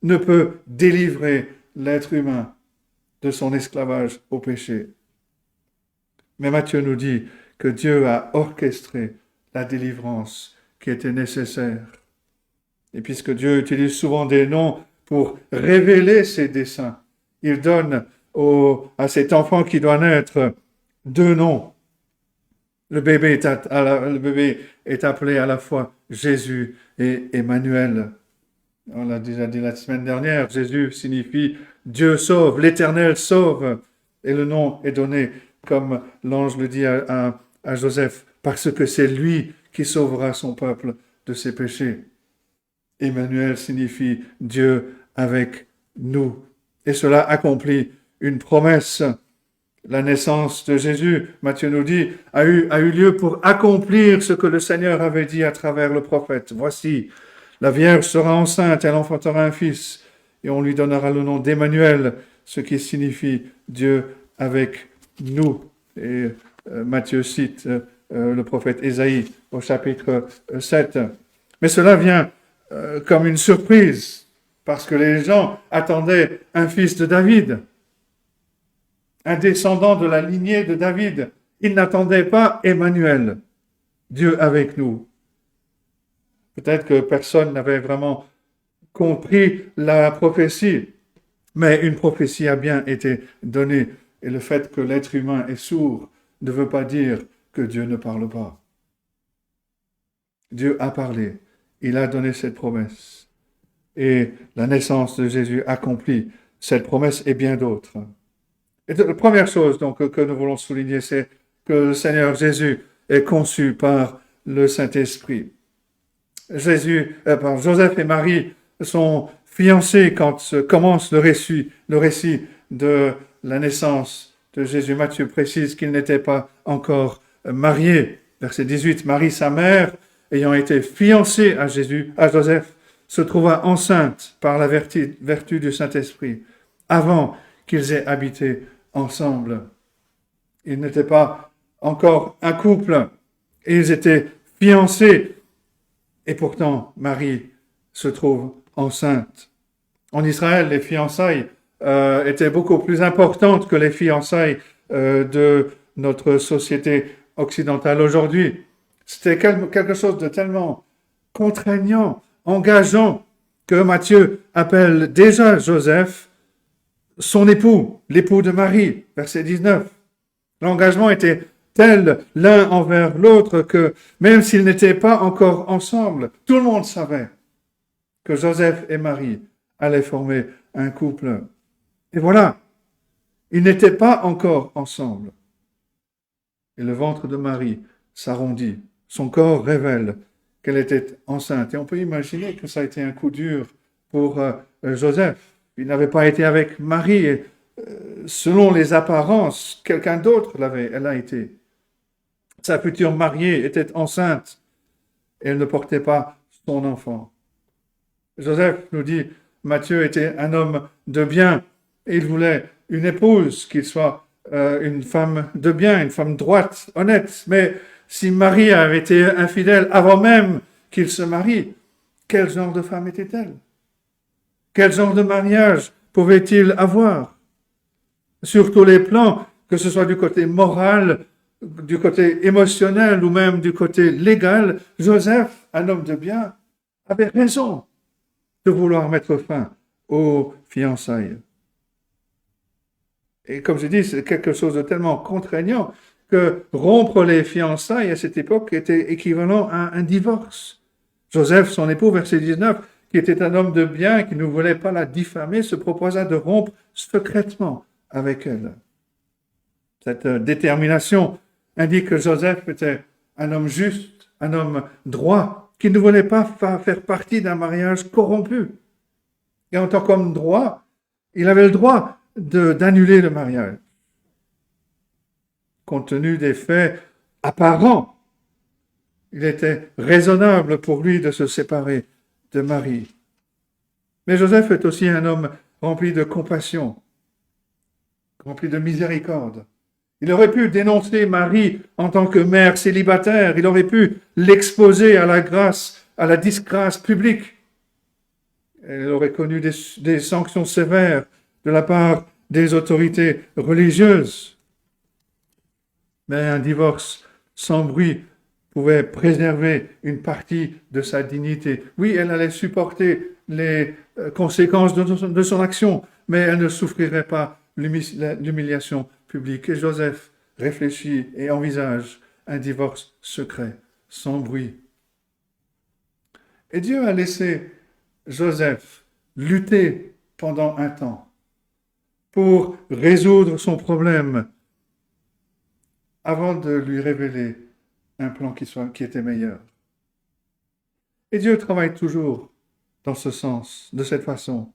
ne peut délivrer l'être humain de son esclavage au péché. Mais Matthieu nous dit que Dieu a orchestré la délivrance qui était nécessaire. Et puisque Dieu utilise souvent des noms pour révéler ses desseins, il donne à cet enfant qui doit naître 2 noms. Le bébé est appelé à la fois Jésus et Emmanuel. On l'a déjà dit la semaine dernière, Jésus signifie Dieu sauve, l'Éternel sauve. Et le nom est donné, comme l'ange le dit à Joseph, parce que c'est lui qui sauvera son peuple de ses péchés. Emmanuel signifie Dieu avec nous. Et cela accomplit une promesse. La naissance de Jésus, Matthieu nous dit, a eu lieu pour accomplir ce que le Seigneur avait dit à travers le prophète. Voici, la Vierge sera enceinte, elle enfantera un fils, et on lui donnera le nom d'Emmanuel, ce qui signifie Dieu avec nous. Et Matthieu cite le prophète Ésaïe au chapitre 7. Mais cela vient comme une surprise, parce que les gens attendaient un fils de David, un descendant de la lignée de David. Ils n'attendaient pas Emmanuel, Dieu avec nous. Peut-être que personne n'avait vraiment compris la prophétie, mais une prophétie a bien été donnée. Et le fait que l'être humain est sourd ne veut pas dire que Dieu ne parle pas. Dieu a parlé, il a donné cette promesse. Et la naissance de Jésus accomplit cette promesse et bien d'autres. Et la première chose donc que nous voulons souligner, c'est que le Seigneur Jésus est conçu par le Saint-Esprit. Joseph et Marie sont fiancés quand commence le récit de la naissance de Jésus. Matthieu précise qu'ils n'étaient pas encore mariés. Verset 18, Marie, sa mère, ayant été fiancée à Joseph, se trouva enceinte par la vertu du Saint-Esprit, avant qu'ils aient habité ensemble. Ils n'étaient pas encore un couple. Ils étaient fiancés. Et pourtant, Marie se trouve enceinte. En Israël, les fiançailles étaient beaucoup plus importantes que les fiançailles de notre société occidentale aujourd'hui. C'était quelque chose de tellement contraignant, engageant, que Matthieu appelle déjà Joseph son époux, l'époux de Marie, verset 19. L'engagement était tel l'un envers l'autre que même s'ils n'étaient pas encore ensemble, tout le monde savait que Joseph et Marie allaient former un couple. Et voilà, ils n'étaient pas encore ensemble. Et le ventre de Marie s'arrondit. Son corps révèle qu'elle était enceinte. Et on peut imaginer que ça a été un coup dur pour Joseph. Il n'avait pas été avec Marie. Et, selon les apparences, quelqu'un d'autre elle a été. Sa future mariée était enceinte et elle ne portait pas son enfant. Joseph nous dit, Matthieu était un homme de bien et il voulait une épouse qui soit une femme de bien, une femme droite, honnête. Mais si Marie avait été infidèle avant même qu'il se marie, quel genre de femme était-elle? Quel genre de mariage pouvait-il avoir? Sur tous les plans, que ce soit du côté moral, du côté émotionnel ou même du côté légal, Joseph, un homme de bien, avait raison de vouloir mettre fin aux fiançailles. Et comme je dis, c'est quelque chose de tellement contraignant que rompre les fiançailles à cette époque était équivalent à un divorce. Joseph, son époux, verset 19, qui était un homme de bien, qui ne voulait pas la diffamer, se proposa de rompre secrètement avec elle. Cette détermination indique que Joseph était un homme juste, un homme droit, qui ne voulait pas faire partie d'un mariage corrompu. Et en tant qu'homme droit, il avait le droit d'annuler le mariage. Compte tenu des faits apparents, il était raisonnable pour lui de se séparer de Marie. Mais Joseph est aussi un homme rempli de compassion, rempli de miséricorde. Il aurait pu dénoncer Marie en tant que mère célibataire, il aurait pu l'exposer à la grâce, à la disgrâce publique. Elle aurait connu des sanctions sévères de la part des autorités religieuses. Mais un divorce sans bruit pouvait préserver une partie de sa dignité. Oui, elle allait supporter les conséquences de son action, mais elle ne souffrirait pas l'humiliation publique. Et Joseph réfléchit et envisage un divorce secret, sans bruit. Et Dieu a laissé Joseph lutter pendant un temps pour résoudre son problème avant de lui révéler un plan qui était meilleur. Et Dieu travaille toujours dans ce sens, de cette façon.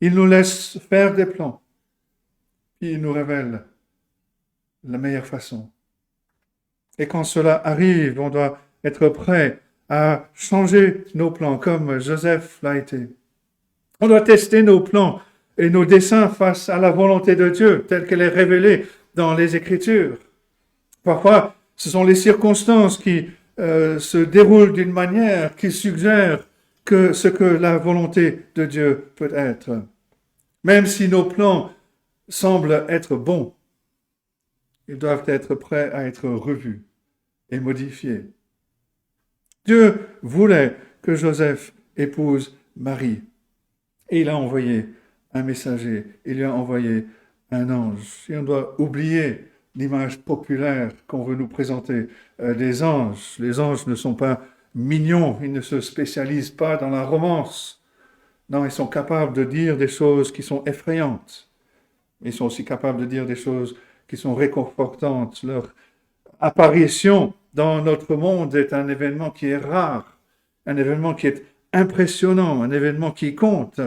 Il nous laisse faire des plans, puis il nous révèle la meilleure façon. Et quand cela arrive, on doit être prêt à changer nos plans, comme Joseph l'a été. On doit tester nos plans et nos desseins face à la volonté de Dieu, telle qu'elle est révélée dans les Écritures. Parfois, ce sont les circonstances qui se déroulent d'une manière qui suggère ce que la volonté de Dieu peut être. Même si nos plans semblent être bons, ils doivent être prêts à être revus et modifiés. Dieu voulait que Joseph épouse Marie. Et il a envoyé un messager, il lui a envoyé un ange. Et on doit oublier l'image populaire qu'on veut nous présenter des anges. Les anges ne sont pas mignons, ils ne se spécialisent pas dans la romance. Non, ils sont capables de dire des choses qui sont effrayantes. Ils sont aussi capables de dire des choses qui sont réconfortantes. Leur apparition dans notre monde est un événement qui est rare, un événement qui est impressionnant, un événement qui compte.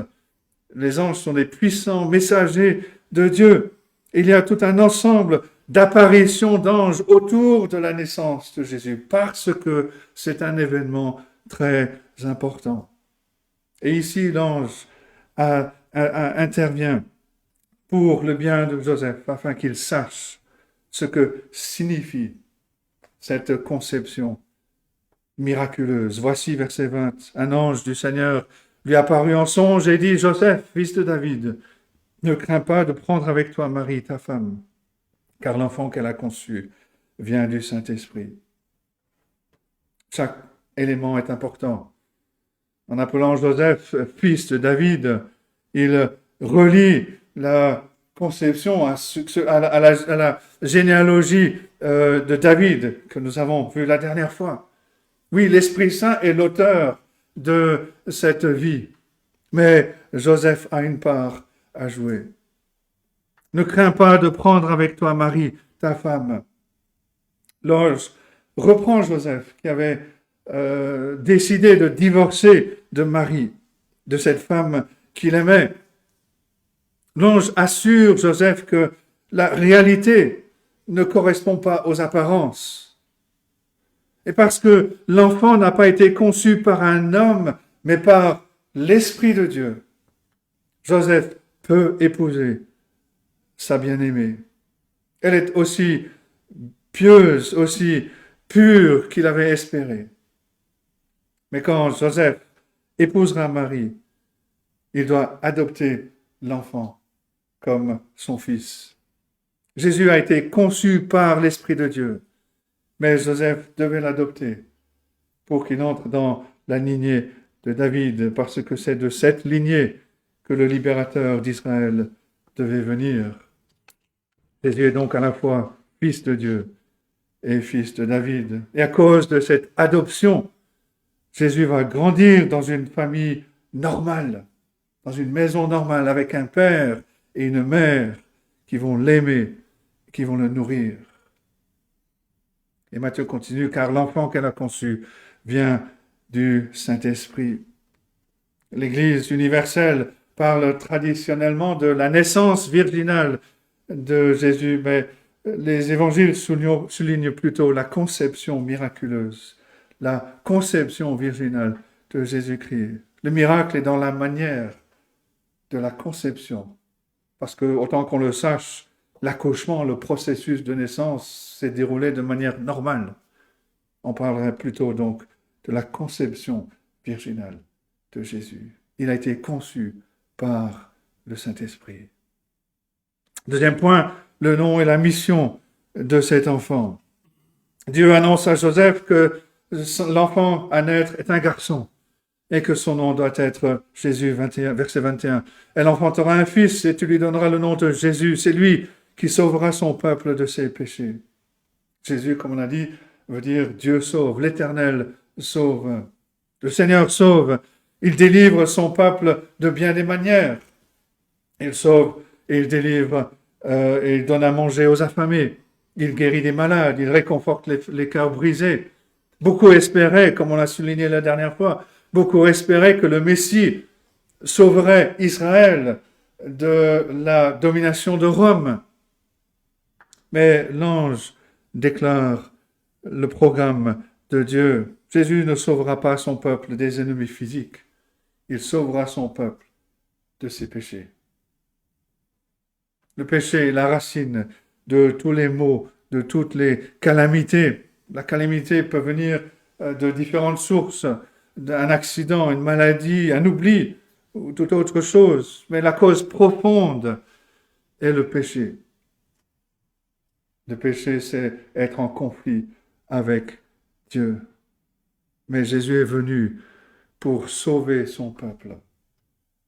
Les anges sont des puissants messagers de Dieu. Il y a tout un ensemble d'apparitions d'anges autour de la naissance de Jésus, parce que c'est un événement très important. Et ici, l'ange intervient pour le bien de Joseph, afin qu'il sache ce que signifie cette conception miraculeuse. Voici, verset 20, un ange du Seigneur lui apparut en songe et dit, Joseph, fils de David, ne crains pas de prendre avec toi Marie, ta femme, car l'enfant qu'elle a conçu vient du Saint-Esprit. Chaque élément est important. En appelant Joseph fils de David, il relie la conception à la généalogie de David que nous avons vu la dernière fois. Oui, l'Esprit Saint est l'auteur de cette vie, mais Joseph a une part à jouer. Ne crains pas de prendre avec toi Marie, ta femme. L'ange reprend Joseph qui avait décidé de divorcer de Marie, de cette femme qu'il aimait. L'ange assure Joseph que la réalité ne correspond pas aux apparences. Et parce que l'enfant n'a pas été conçu par un homme, mais par l'Esprit de Dieu, Joseph peut épouser sa bien-aimée. Elle est aussi pieuse, aussi pure qu'il avait espéré. Mais quand Joseph épousera Marie, il doit adopter l'enfant comme son fils. Jésus a été conçu par l'Esprit de Dieu, mais Joseph devait l'adopter pour qu'il entre dans la lignée de David, parce que c'est de cette lignée que le libérateur d'Israël devait venir. Jésus est donc à la fois fils de Dieu et fils de David. Et à cause de cette adoption, Jésus va grandir dans une famille normale, dans une maison normale, avec un père et une mère qui vont l'aimer, qui vont le nourrir. Et Matthieu continue, car l'enfant qu'elle a conçu vient du Saint-Esprit. L'Église universelle parle traditionnellement de la naissance virginale de Jésus, mais les évangiles soulignent plutôt la conception miraculeuse, la conception virginale de Jésus-Christ. Le miracle est dans la manière de la conception, parce que, autant qu'on le sache, l'accouchement, le processus de naissance s'est déroulé de manière normale. On parlerait plutôt donc de la conception virginale de Jésus. Il a été conçu par le Saint-Esprit. Deuxième point, le nom et la mission de cet enfant. Dieu annonce à Joseph que l'enfant à naître est un garçon et que son nom doit être Jésus, verset 21. Elle enfantera un fils et tu lui donneras le nom de Jésus. C'est lui qui sauvera son peuple de ses péchés. Jésus, comme on a dit, veut dire Dieu sauve, l'Éternel sauve. Le Seigneur sauve. Il délivre son peuple de bien des manières. Il sauve et il délivre et il donne à manger aux affamés. Il guérit des malades, il réconforte les cœurs brisés. Beaucoup espéraient, comme on l'a souligné la dernière fois, beaucoup espéraient que le Messie sauverait Israël de la domination de Rome. Mais l'ange déclare le programme de Dieu. Jésus ne sauvera pas son peuple des ennemis physiques. Il sauvera son peuple de ses péchés. Le péché est la racine de tous les maux, de toutes les calamités. La calamité peut venir de différentes sources, d'un accident, une maladie, un oubli, ou toute autre chose. Mais la cause profonde est le péché. Le péché, c'est être en conflit avec Dieu. Mais Jésus est venu pour sauver son peuple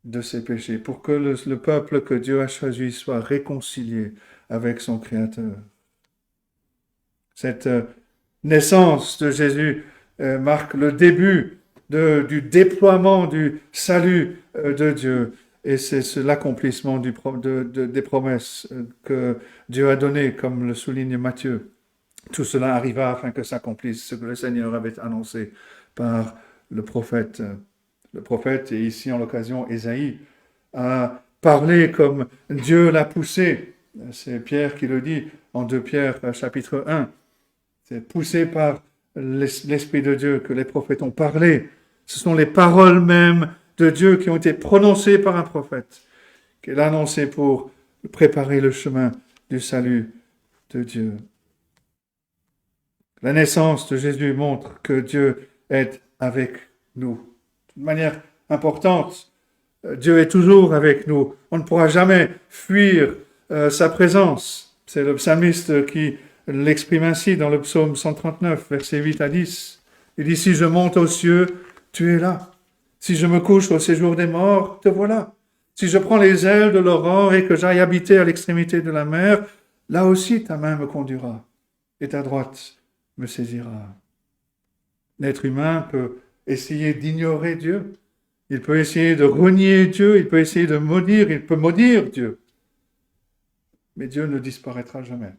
de ses péchés, pour que le peuple que Dieu a choisi soit réconcilié avec son Créateur. Cette naissance de Jésus marque le début du déploiement du salut de Dieu. Et c'est l'accomplissement des promesses que Dieu a données, comme le souligne Matthieu. Tout cela arriva afin que s'accomplisse ce que le Seigneur avait annoncé par le prophète. Le prophète, et ici en l'occasion Ésaïe, a parlé comme Dieu l'a poussé. C'est Pierre qui le dit en 2 Pierre chapitre 1. C'est poussé par l'Esprit de Dieu que les prophètes ont parlé. Ce sont les paroles même de Dieu qui ont été prononcées par un prophète, qu'il a annoncé pour préparer le chemin du salut de Dieu. La naissance de Jésus montre que Dieu est avec nous. De manière importante, Dieu est toujours avec nous. On ne pourra jamais fuir sa présence. C'est le psalmiste qui l'exprime ainsi dans le psaume 139, versets 8 à 10. Il dit, si je monte aux cieux, tu es là. Si je me couche au séjour des morts, te voilà. Si je prends les ailes de l'aurore et que j'aille habiter à l'extrémité de la mer, là aussi ta main me conduira et ta droite me saisira. L'être humain peut essayer d'ignorer Dieu. Il peut essayer de renier Dieu. Il peut essayer de maudire. Il peut maudire Dieu. Mais Dieu ne disparaîtra jamais.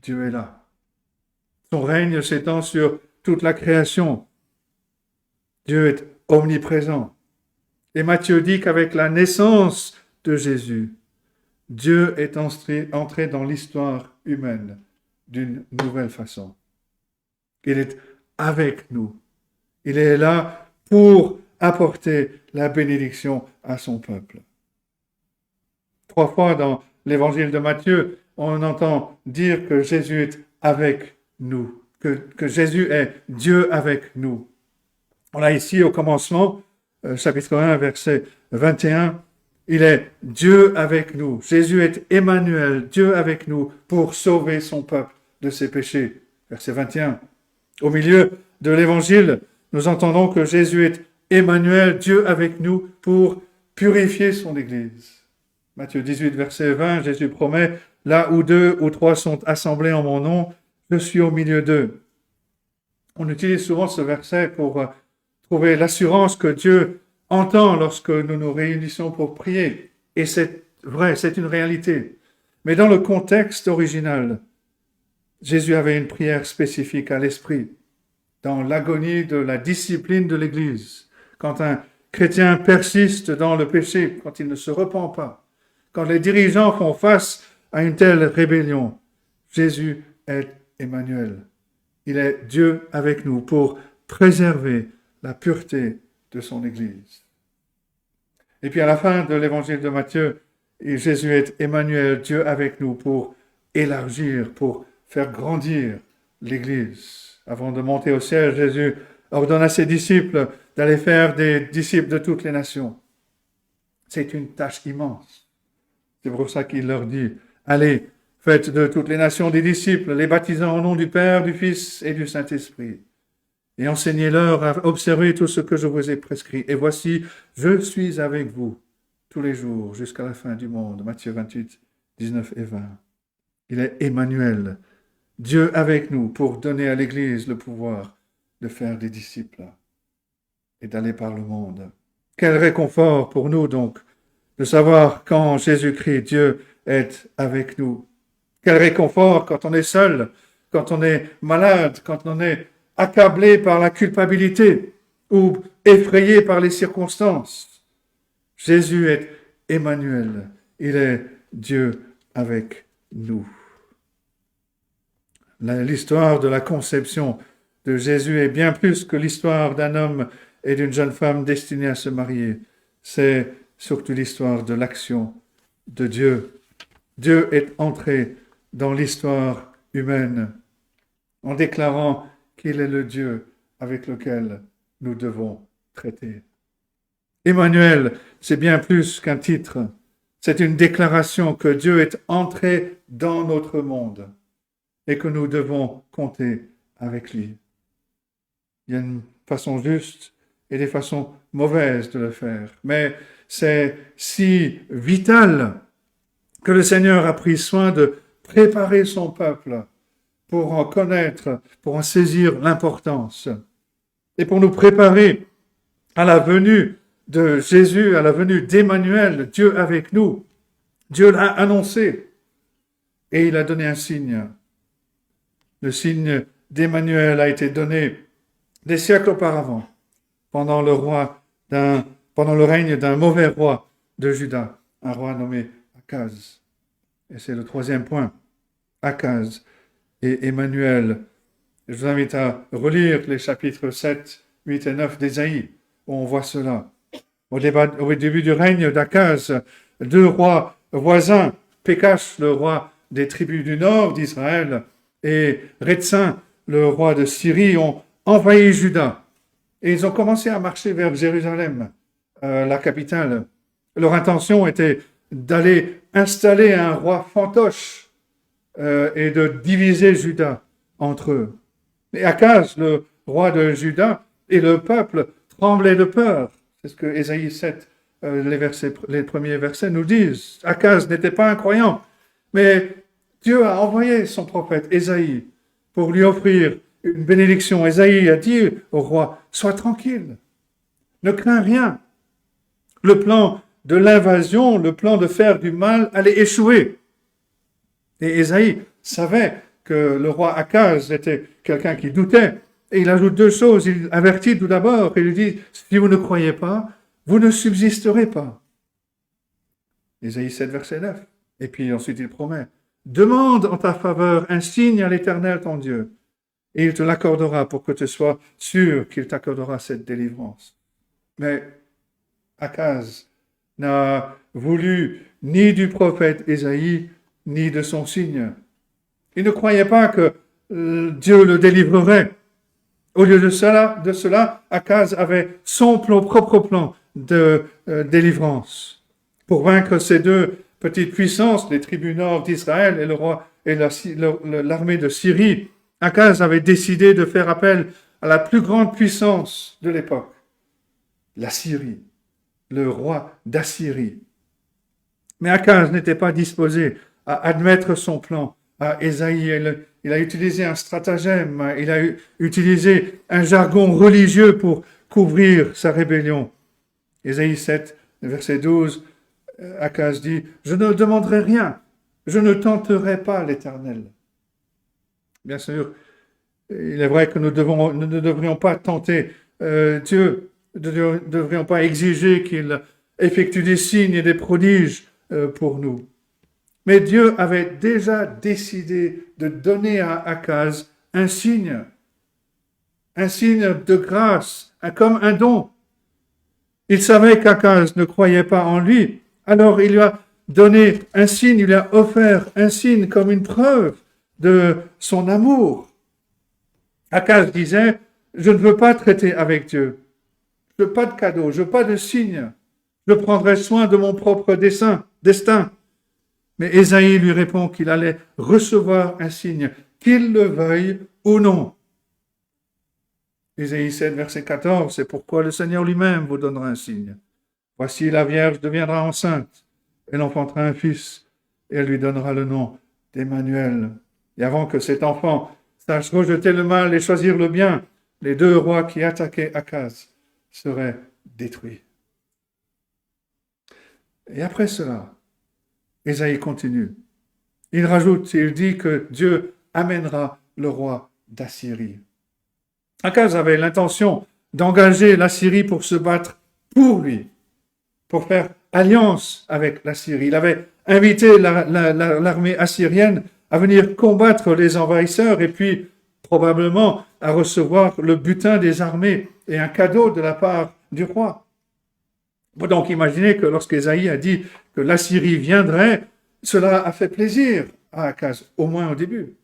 Dieu est là. Son règne s'étend sur toute la création. Dieu est omniprésent. Et Matthieu dit qu'avec la naissance de Jésus, Dieu est entré dans l'histoire humaine d'une nouvelle façon. Il est avec nous. Il est là pour apporter la bénédiction à son peuple. 3 fois dans l'évangile de Matthieu, on entend dire que Jésus est avec nous, que Jésus est Dieu avec nous. On a ici au commencement, chapitre 1, verset 21, il est Dieu avec nous. Jésus est Emmanuel, Dieu avec nous, pour sauver son peuple de ses péchés. Verset 21. Au milieu de l'évangile, nous entendons que Jésus est Emmanuel, Dieu avec nous, pour purifier son Église. Matthieu 18, verset 20, Jésus promet, là où 2 ou 3 sont assemblés en mon nom, je suis au milieu d'eux. On utilise souvent ce verset pour trouver l'assurance que Dieu entend lorsque nous nous réunissons pour prier. Et c'est vrai, c'est une réalité. Mais dans le contexte original, Jésus avait une prière spécifique à l'esprit, dans l'agonie de la discipline de l'Église. Quand un chrétien persiste dans le péché, quand il ne se repent pas, quand les dirigeants font face à une telle rébellion, Jésus est Emmanuel. Il est Dieu avec nous pour préserver la pureté de son Église. Et puis à la fin de l'évangile de Matthieu, Jésus est Emmanuel, Dieu avec nous pour élargir, pour faire grandir l'Église. Avant de monter au ciel, Jésus ordonne à ses disciples d'aller faire des disciples de toutes les nations. C'est une tâche immense. C'est pour ça qu'il leur dit, allez, faites de toutes les nations des disciples, les baptisant au nom du Père, du Fils et du Saint-Esprit. Et enseignez-leur à observer tout ce que je vous ai prescrit. Et voici, je suis avec vous tous les jours jusqu'à la fin du monde. Matthieu 28, 19 et 20. Il est Emmanuel, Dieu avec nous, pour donner à l'Église le pouvoir de faire des disciples et d'aller par le monde. Quel réconfort pour nous donc de savoir quand Jésus-Christ, Dieu, est avec nous. Quel réconfort quand on est seul, quand on est malade, quand on est accablé par la culpabilité ou effrayé par les circonstances. Jésus est Emmanuel. Il est Dieu avec nous. L'histoire de la conception de Jésus est bien plus que l'histoire d'un homme et d'une jeune femme destinés à se marier. C'est surtout l'histoire de l'action de Dieu. Dieu est entré dans l'histoire humaine en déclarant qu'il est le Dieu avec lequel nous devons traiter. Emmanuel, c'est bien plus qu'un titre. C'est une déclaration que Dieu est entré dans notre monde et que nous devons compter avec lui. Il y a une façon juste et des façons mauvaises de le faire, mais c'est si vital que le Seigneur a pris soin de préparer son peuple pour en connaître, pour en saisir l'importance et pour nous préparer à la venue de Jésus, à la venue d'Emmanuel, Dieu avec nous. Dieu l'a annoncé et il a donné un signe. Le signe d'Emmanuel a été donné des siècles auparavant, pendant le règne d'un mauvais roi de Juda, un roi nommé Akaz. Et c'est le 3e point, Akaz et Emmanuel. Je vous invite à relire les chapitres 7, 8 et 9 d'Ésaïe, où on voit cela. Au début du règne d'Akaz, 2 rois voisins, Pékash, le roi des tribus du nord d'Israël et Rétsin, le roi de Syrie, ont envahi Juda. Et ils ont commencé à marcher vers Jérusalem, la capitale. Leur intention était d'aller installer un roi fantoche et de diviser Juda entre eux. Et Akaz, le roi de Juda, et le peuple tremblaient de peur. C'est ce que Ésaïe 7, les premiers versets nous disent. Akaz n'était pas un croyant, mais Dieu a envoyé son prophète Ésaïe pour lui offrir une bénédiction. Ésaïe a dit au roi, sois tranquille, ne crains rien. Le plan de l'invasion, le plan de faire du mal allait échouer. Et Ésaïe savait que le roi Akaz était quelqu'un qui doutait. Et il ajoute deux choses. Il avertit tout d'abord et lui dit, si vous ne croyez pas, vous ne subsisterez pas. Ésaïe 7, verset 9. Et puis ensuite il promet, demande en ta faveur un signe à l'Éternel ton Dieu, et il te l'accordera pour que tu sois sûr qu'il t'accordera cette délivrance. Mais Akaz n'a voulu ni du prophète Ésaïe, ni de son signe. Il ne croyait pas que Dieu le délivrerait. Au lieu de cela, Akaz avait son propre plan de délivrance. Pour vaincre ces deux petites puissances, les tribus nord d'Israël et le roi et l'armée de Syrie, Akaz avait décidé de faire appel à la plus grande puissance de l'époque, la Syrie, le roi d'Assyrie. Mais Akaz n'était pas disposé à admettre son plan à Ésaïe. Il a utilisé un stratagème, il a utilisé un jargon religieux pour couvrir sa rébellion. Ésaïe 7, verset 12, Akaz dit, « Je ne demanderai rien, je ne tenterai pas l'Éternel. » Bien sûr, il est vrai que nous ne devrions pas tenter Dieu, nous ne devrions pas exiger qu'il effectue des signes et des prodiges pour nous. Mais Dieu avait déjà décidé de donner à Akaz un signe de grâce, comme un don. Il savait qu'Akaz ne croyait pas en lui, alors il lui a donné un signe, il lui a offert un signe comme une preuve de son amour. Akaz disait, je ne veux pas traiter avec Dieu, je veux pas de cadeau, je veux pas de signe, je prendrai soin de mon propre destin. Mais Ésaïe lui répond qu'il allait recevoir un signe, qu'il le veuille ou non. Ésaïe 7, verset 14, c'est pourquoi le Seigneur lui-même vous donnera un signe. Voici la Vierge deviendra enceinte, elle enfantera un fils, et elle lui donnera le nom d'Emmanuel. Et avant que cet enfant sache rejeter le mal et choisir le bien, les deux rois qui attaquaient Akaz seraient détruits. Et après cela, Ésaïe continue. Il rajoute, il dit que Dieu amènera le roi d'Assyrie. Akaz avait l'intention d'engager l'Assyrie pour se battre pour lui, pour faire alliance avec l'Assyrie. Il avait invité l'armée assyrienne à venir combattre les envahisseurs et puis probablement à recevoir le butin des armées et un cadeau de la part du roi. Donc imaginez que lorsqu'Ésaïe a dit que l'Assyrie viendrait, cela a fait plaisir à Akaz, au moins au début.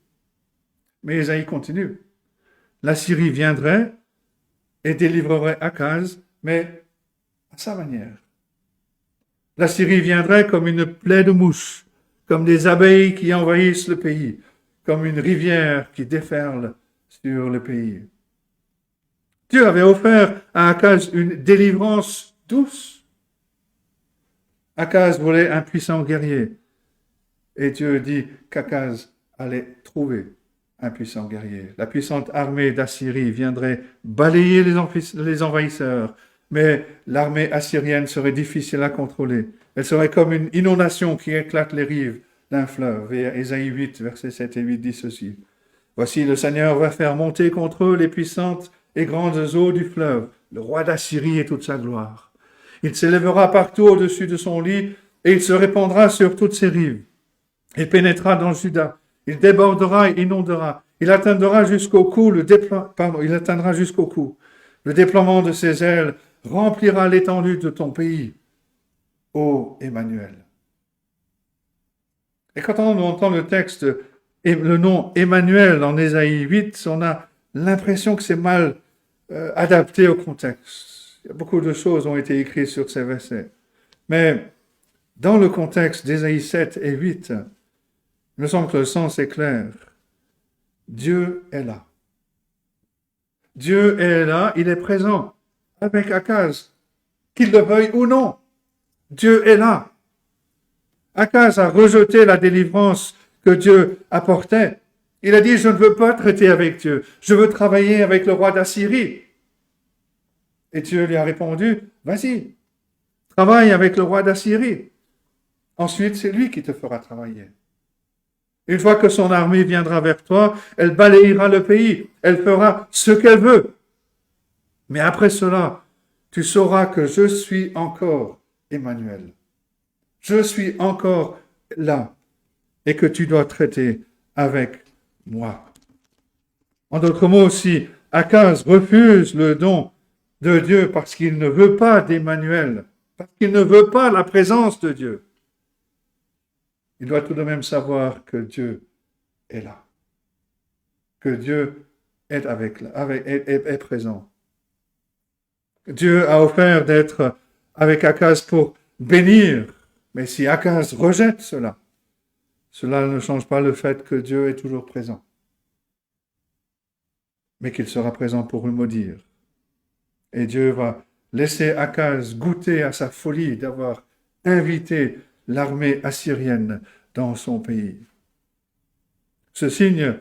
Mais Ésaïe continue. L'Assyrie viendrait et délivrerait Akaz, mais à sa manière. L'Assyrie viendrait comme une plaie de mouches, comme des abeilles qui envahissent le pays, comme une rivière qui déferle sur le pays. Dieu avait offert à Akaz une délivrance douce. Akaz voulait un puissant guerrier. Et Dieu dit qu'Akaz allait trouver un puissant guerrier. La puissante armée d'Assyrie viendrait balayer les envahisseurs, mais l'armée assyrienne serait difficile à contrôler. Elle serait comme une inondation qui éclate les rives d'un fleuve. Et Ésaïe 8, versets 7 et 8 dit ceci. Voici, le Seigneur va faire monter contre eux les puissantes et grandes eaux du fleuve, le roi d'Assyrie et toute sa gloire. Il s'élèvera partout au-dessus de son lit et il se répandra sur toutes ses rives. Il pénétrera dans Juda. Il débordera et inondera. Il atteindra jusqu'au cou. Il atteindra jusqu'au cou. Le déploiement de ses ailes remplira l'étendue de ton pays. Ô Emmanuel. Et quand on entend le texte et le nom Emmanuel en Ésaïe 8, on a l'impression que c'est mal adapté au contexte. Beaucoup de choses ont été écrites sur ces versets. Mais dans le contexte d'Ésaïe 7 et 8, il me semble que le sens est clair. Dieu est là. Dieu est là, il est présent avec Akaz, qu'il le veuille ou non. Dieu est là. Akaz a rejeté la délivrance que Dieu apportait. Il a dit, je ne veux pas traiter avec Dieu, je veux travailler avec le roi d'Assyrie. Et Dieu lui a répondu, vas-y, travaille avec le roi d'Assyrie. Ensuite, c'est lui qui te fera travailler. Une fois que son armée viendra vers toi, elle balayera le pays, elle fera ce qu'elle veut. Mais après cela, tu sauras que je suis encore Emmanuel. Je suis encore là et que tu dois traiter avec moi. En d'autres mots, si Akaz refuse le don de Dieu parce qu'il ne veut pas d'Emmanuel, parce qu'il ne veut pas la présence de Dieu, il doit tout de même savoir que Dieu est là, que Dieu est est présent. Dieu a offert d'être avec Akaz pour bénir, mais si Akaz rejette cela, cela ne change pas le fait que Dieu est toujours présent, mais qu'il sera présent pour le maudire. Et Dieu va laisser Akaz goûter à sa folie d'avoir invité l'armée assyrienne dans son pays. Ce signe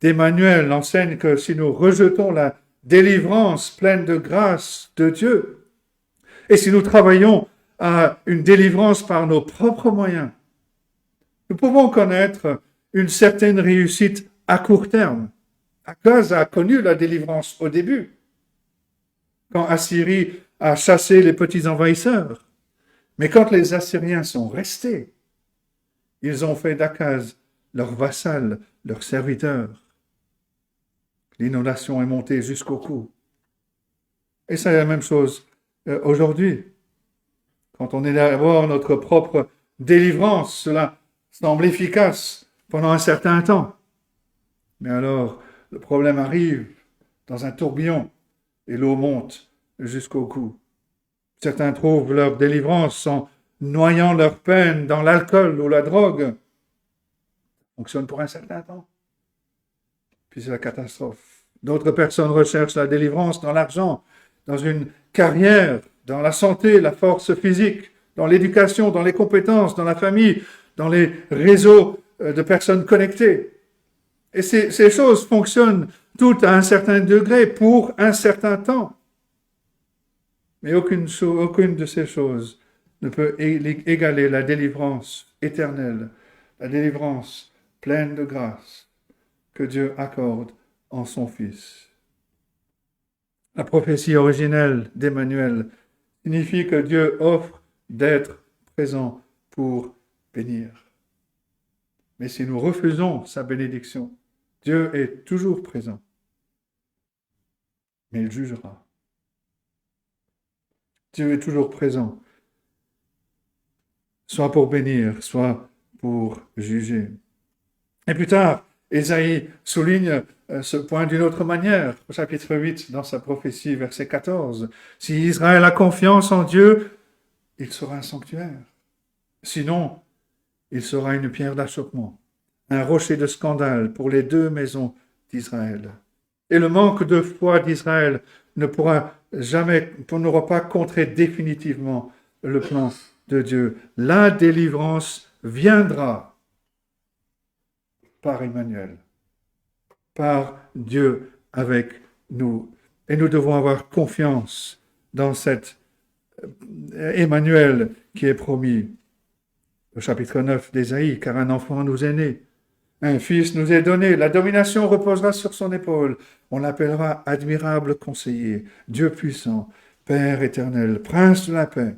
d'Emmanuel enseigne que si nous rejetons la délivrance pleine de grâce de Dieu, et si nous travaillons à une délivrance par nos propres moyens, nous pouvons connaître une certaine réussite à court terme. Akaz a connu la délivrance au début, quand Assyrie a chassé les petits envahisseurs. Mais quand les Assyriens sont restés, ils ont fait d'Akaz leur vassal, leur serviteur. L'inondation est montée jusqu'au cou. Et c'est la même chose aujourd'hui. Quand on est à voir notre propre délivrance, cela semble efficace pendant un certain temps. Mais alors, le problème arrive dans un tourbillon et l'eau monte jusqu'au cou. Certains trouvent leur délivrance en noyant leur peine dans l'alcool ou la drogue. Ça fonctionne pour un certain temps. Puis c'est la catastrophe. D'autres personnes recherchent la délivrance dans l'argent, dans une carrière, dans la santé, la force physique, dans l'éducation, dans les compétences, dans la famille, dans les réseaux de personnes connectées. Et ces choses fonctionnent toutes à un certain degré pour un certain temps. Mais aucune de ces choses ne peut égaler la délivrance éternelle, la délivrance pleine de grâce que Dieu accorde en son Fils. La prophétie originelle d'Emmanuel signifie que Dieu offre d'être présent pour bénir. Mais si nous refusons sa bénédiction, Dieu est toujours présent, mais il jugera. Dieu est toujours présent, soit pour bénir, soit pour juger. Et plus tard, Ésaïe souligne ce point d'une autre manière, au chapitre 8, dans sa prophétie, verset 14. Si Israël a confiance en Dieu, il sera un sanctuaire. Sinon, il sera une pierre d'achoppement, un rocher de scandale pour les deux maisons d'Israël. Et le manque de foi d'Israël n'aura pas contré définitivement le plan de Dieu. La délivrance viendra par Emmanuel, par Dieu avec nous. Et nous devons avoir confiance dans cet Emmanuel qui est promis. Au chapitre 9 d'Ésaïe, car un enfant nous est né, un fils nous est donné, la domination reposera sur son épaule. On l'appellera admirable conseiller, Dieu puissant, Père éternel, prince de la paix.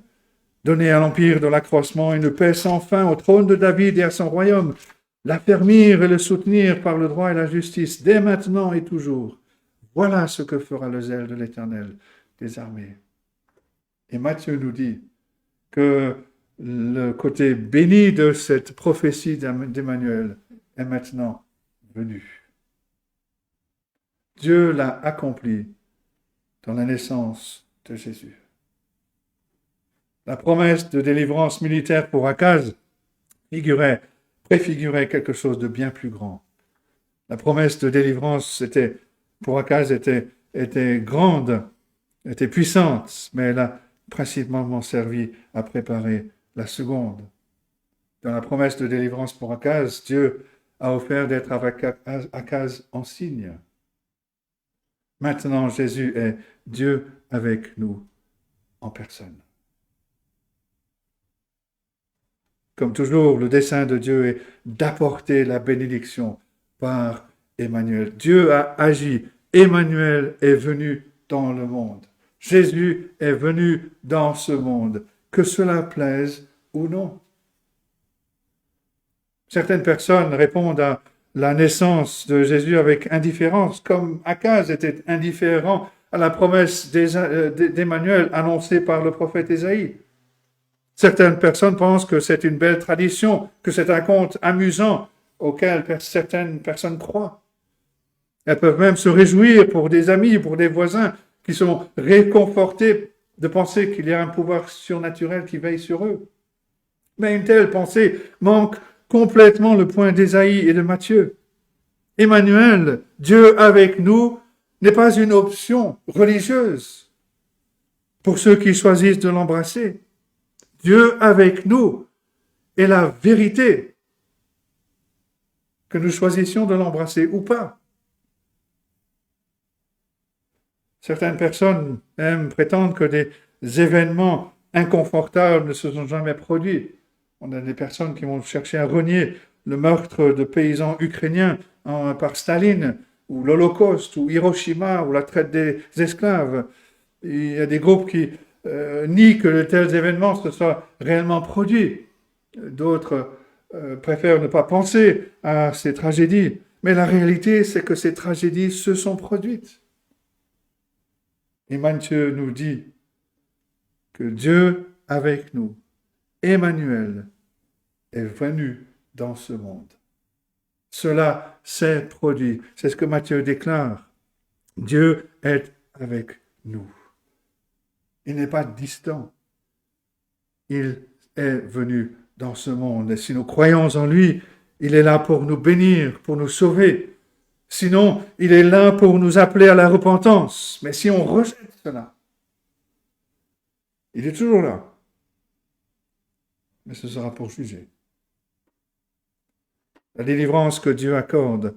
Donner à l'empire de l'accroissement une paix sans fin au trône de David et à son royaume, l'affermir et le soutenir par le droit et la justice, dès maintenant et toujours. Voilà ce que fera le zèle de l'Éternel des armées. Et Matthieu nous dit que le côté béni de cette prophétie d'Emmanuel est maintenant venu. Dieu l'a accompli dans la naissance de Jésus. La promesse de délivrance militaire pour Akaz préfigurait quelque chose de bien plus grand. La promesse de délivrance pour Akaz était grande, était puissante, mais elle a principalement servi à préparer la seconde. Dans la promesse de délivrance pour Akaz, Dieu a offert d'être avec Akaz en signe. Maintenant, Jésus est Dieu avec nous en personne. Comme toujours, le dessein de Dieu est d'apporter la bénédiction par Emmanuel. Dieu a agi. Emmanuel est venu dans le monde. Jésus est venu dans ce monde, que cela plaise ou non. Certaines personnes répondent à la naissance de Jésus avec indifférence, comme Akaz était indifférent à la promesse d'Emmanuel annoncée par le prophète Ésaïe. Certaines personnes pensent que c'est une belle tradition, que c'est un conte amusant auquel certaines personnes croient. Elles peuvent même se réjouir pour des amis, pour des voisins qui sont réconfortés de penser qu'il y a un pouvoir surnaturel qui veille sur eux. Mais une telle pensée manque complètement le point d'Ésaïe et de Matthieu. Emmanuel, Dieu avec nous, n'est pas une option religieuse pour ceux qui choisissent de l'embrasser. Dieu avec nous est la vérité, que nous choisissions de l'embrasser ou pas. Certaines personnes aiment prétendre que des événements inconfortables ne se sont jamais produits. On a des personnes qui vont chercher à renier le meurtre de paysans ukrainiens par Staline, ou l'Holocauste, ou Hiroshima, ou la traite des esclaves. Il y a des groupes qui nient que de tels événements se soient réellement produits. D'autres préfèrent ne pas penser à ces tragédies. Mais la réalité, c'est que ces tragédies se sont produites. Et Matthieu nous dit que Dieu avec nous, Emmanuel, est venu dans ce monde. Cela s'est produit. C'est ce que Matthieu déclare. Dieu est avec nous. Il n'est pas distant. Il est venu dans ce monde. Et si nous croyons en lui, il est là pour nous bénir, pour nous sauver. Sinon, il est là pour nous appeler à la repentance. Mais si on rejette cela, il est toujours là. Mais ce sera pour juger. La délivrance que Dieu accorde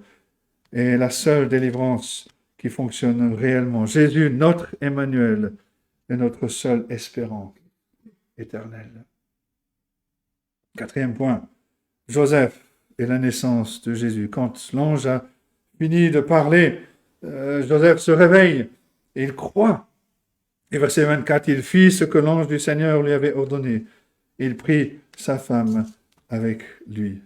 est la seule délivrance qui fonctionne réellement. Jésus, notre Emmanuel, est notre seule espérance éternelle. Quatrième point, Joseph et la naissance de Jésus. Quand l'ange a fini de parler, Joseph se réveille et il croit. Et verset 24, il fit ce que l'ange du Seigneur lui avait ordonné. Il prit sa femme avec lui.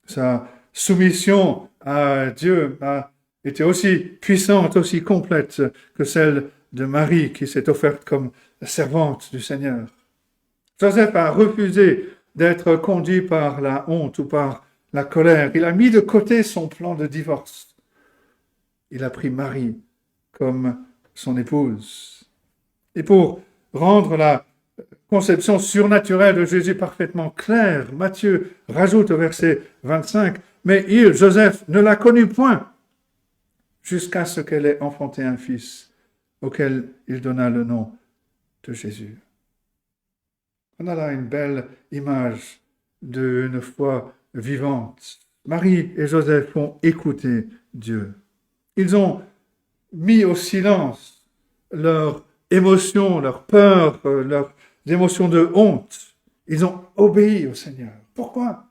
Sa soumission à Dieu a été aussi puissante, aussi complète que celle de Marie qui s'est offerte comme servante du Seigneur. Joseph a refusé d'être conduit par la honte ou par la colère. Il a mis de côté son plan de divorce. Il a pris Marie comme son épouse. Et pour rendre la conception surnaturelle de Jésus parfaitement claire, Matthieu rajoute au verset 25, « Mais Joseph, ne l'a connue point, jusqu'à ce qu'elle ait enfanté un fils, auquel il donna le nom de Jésus. » On a là une belle image d'une foi vivante. Marie et Joseph ont écouté Dieu. Ils ont mis au silence leurs émotions, leurs peurs, leurs émotions de honte. Ils ont obéi au Seigneur. Pourquoi?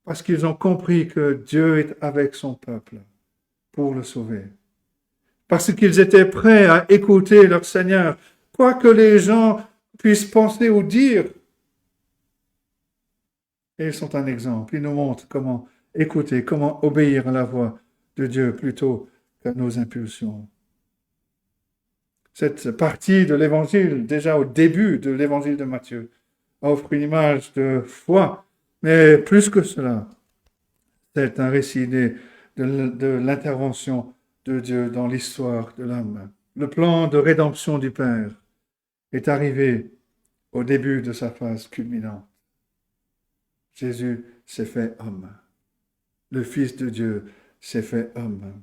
Parce qu'ils ont compris que Dieu est avec son peuple pour le sauver. Parce qu'ils étaient prêts à écouter leur Seigneur, quoi que les gens puissent penser ou dire. Et ils sont un exemple. Ils nous montrent comment écouter, comment obéir à la voix de Dieu plutôt qu'à nos impulsions. Cette partie de l'Évangile, déjà au début de l'Évangile de Matthieu, offre une image de foi, mais plus que cela, c'est un récit de l'intervention de Dieu dans l'histoire de l'homme. Le plan de rédemption du Père est arrivé au début de sa phase culminante. Jésus s'est fait homme. Le Fils de Dieu s'est fait homme.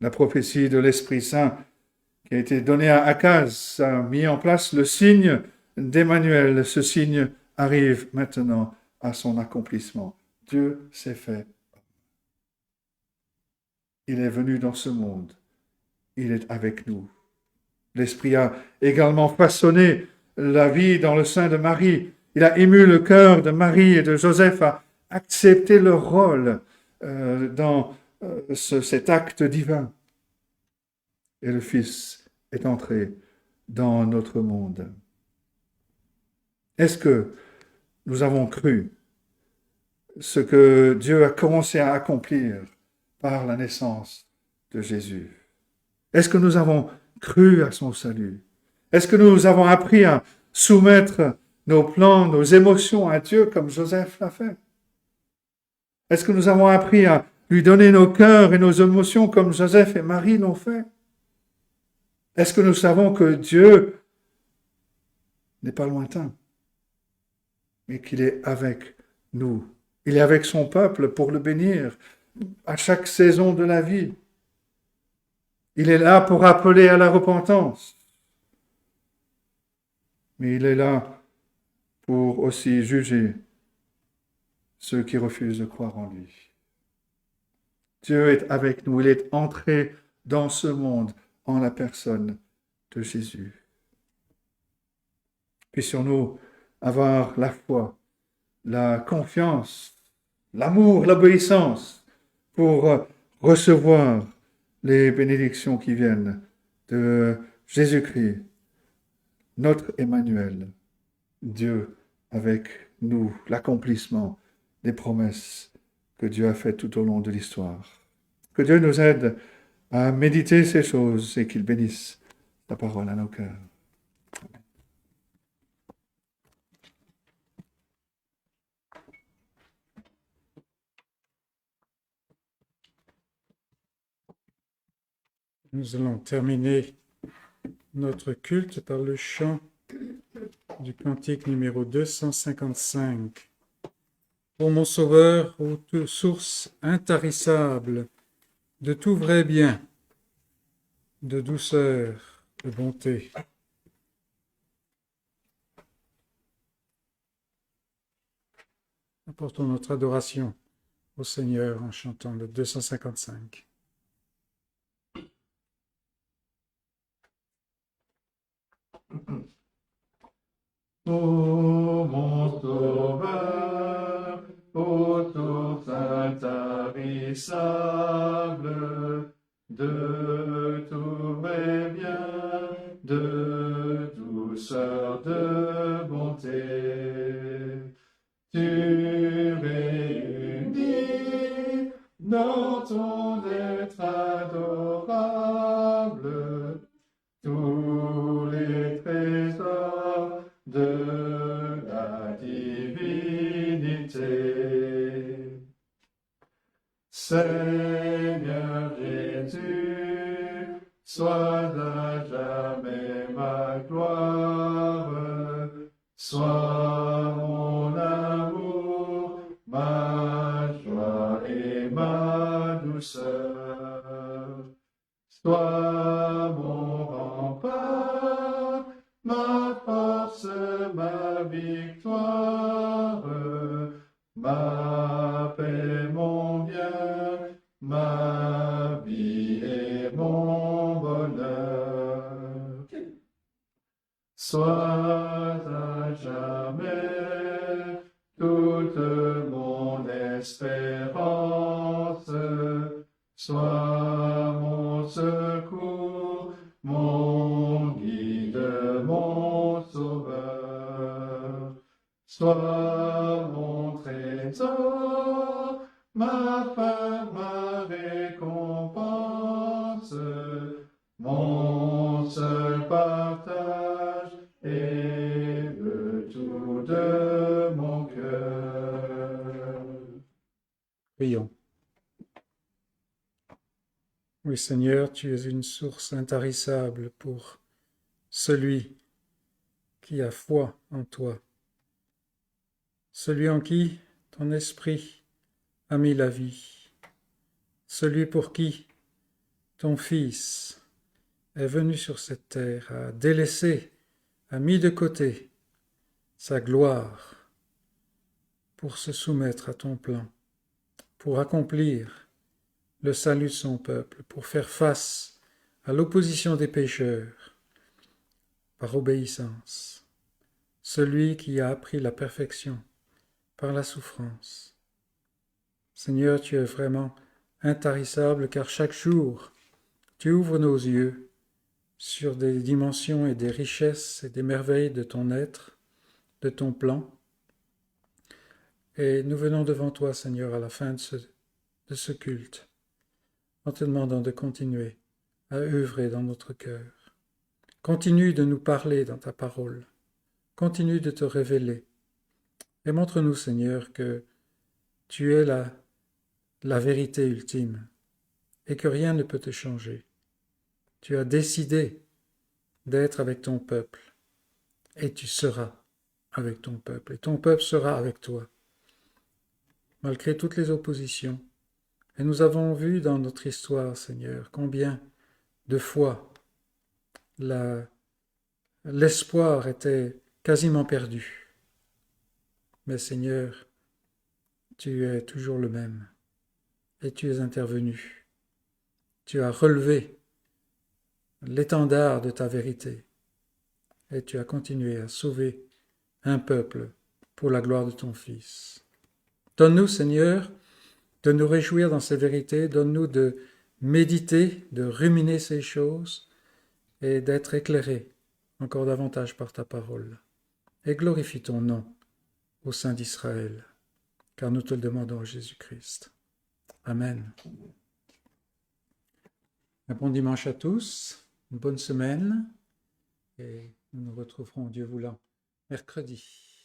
La prophétie de l'Esprit Saint qui a été donnée à Akaz a mis en place le signe d'Emmanuel. Ce signe arrive maintenant à son accomplissement. Dieu s'est fait homme. Il est venu dans ce monde. Il est avec nous. L'Esprit a également façonné la vie dans le sein de Marie. Il a ému le cœur de Marie et de Joseph à accepter leur rôle dans cet acte divin. Et le Fils est entré dans notre monde. Est-ce que nous avons cru ce que Dieu a commencé à accomplir par la naissance de Jésus? Est-ce que nous avons cru à son salut? Est-ce que nous avons appris à soumettre nos plans, nos émotions à Dieu comme Joseph l'a fait? Est-ce que nous avons appris à lui donner nos cœurs et nos émotions comme Joseph et Marie l'ont fait? Est-ce que nous savons que Dieu n'est pas lointain, mais qu'il est avec nous? Il est avec son peuple pour le bénir à chaque saison de la vie. Il est là pour appeler à la repentance. Mais il est là pour aussi juger ceux qui refusent de croire en lui. Dieu est avec nous. Il est entré dans ce monde en la personne de Jésus. Puissions-nous avoir la foi, la confiance, l'amour, l'obéissance pour recevoir les bénédictions qui viennent de Jésus-Christ, notre Emmanuel, Dieu avec nous, l'accomplissement des promesses que Dieu a faites tout au long de l'histoire. Que Dieu nous aide à méditer ces choses et qu'il bénisse sa parole à nos cœurs. Nous allons terminer notre culte par le chant du cantique numéro 255. Ô mon Sauveur, ô source intarissable de tout vrai bien, de douceur, de bonté. Apportons notre adoration au Seigneur en chantant le 255. Ô mon Sauveur, ô source intarissable de tout vrai bien, de douceur, de bonté, tu réunis dans ton être adorable tous les trésors de la divinité. Seigneur Jésus, sois à jamais ma gloire, sois mon amour, ma joie et ma douceur. Sois mon rempart, ma force, ma victoire, ma paix, mon bien, ma vie et mon bonheur. Sois à jamais toute mon espérance, sois mon secours, mon guide, mon sauveur. Sois mon trésor, ma fin, ma récompense, mon seul partage et le tout de Prions. Oui, Seigneur, tu es une source intarissable pour celui qui a foi en toi, celui en qui ton esprit a mis la vie, celui pour qui ton Fils est venu sur cette terre, a délaissé, a mis de côté sa gloire pour se soumettre à ton plan, pour accomplir le salut de son peuple, pour faire face à l'opposition des pécheurs par obéissance. Celui qui a appris la perfection par la souffrance. Seigneur, tu es vraiment intarissable car chaque jour, tu ouvres nos yeux sur des dimensions et des richesses et des merveilles de ton être, de ton plan. Et nous venons devant toi, Seigneur, à la fin de ce culte, en te demandant de continuer à œuvrer dans notre cœur. Continue de nous parler dans ta parole. Continue de te révéler. Et montre-nous, Seigneur, que tu es la vérité ultime et que rien ne peut te changer. Tu as décidé d'être avec ton peuple et tu seras avec ton peuple et ton peuple sera avec toi, malgré toutes les oppositions. Et nous avons vu dans notre histoire, Seigneur, combien de fois l'espoir était quasiment perdu. Mais Seigneur, tu es toujours le même et tu es intervenu. Tu as relevé l'étendard de ta vérité et tu as continué à sauver un peuple pour la gloire de ton Fils. Donne-nous, Seigneur, de nous réjouir dans ces vérités, donne-nous de méditer, de ruminer ces choses et d'être éclairés encore davantage par ta parole. Et glorifie ton nom au sein d'Israël, car nous te le demandons, Jésus-Christ. Amen. Un bon dimanche à tous, une bonne semaine, et nous nous retrouverons, Dieu voulant, mercredi.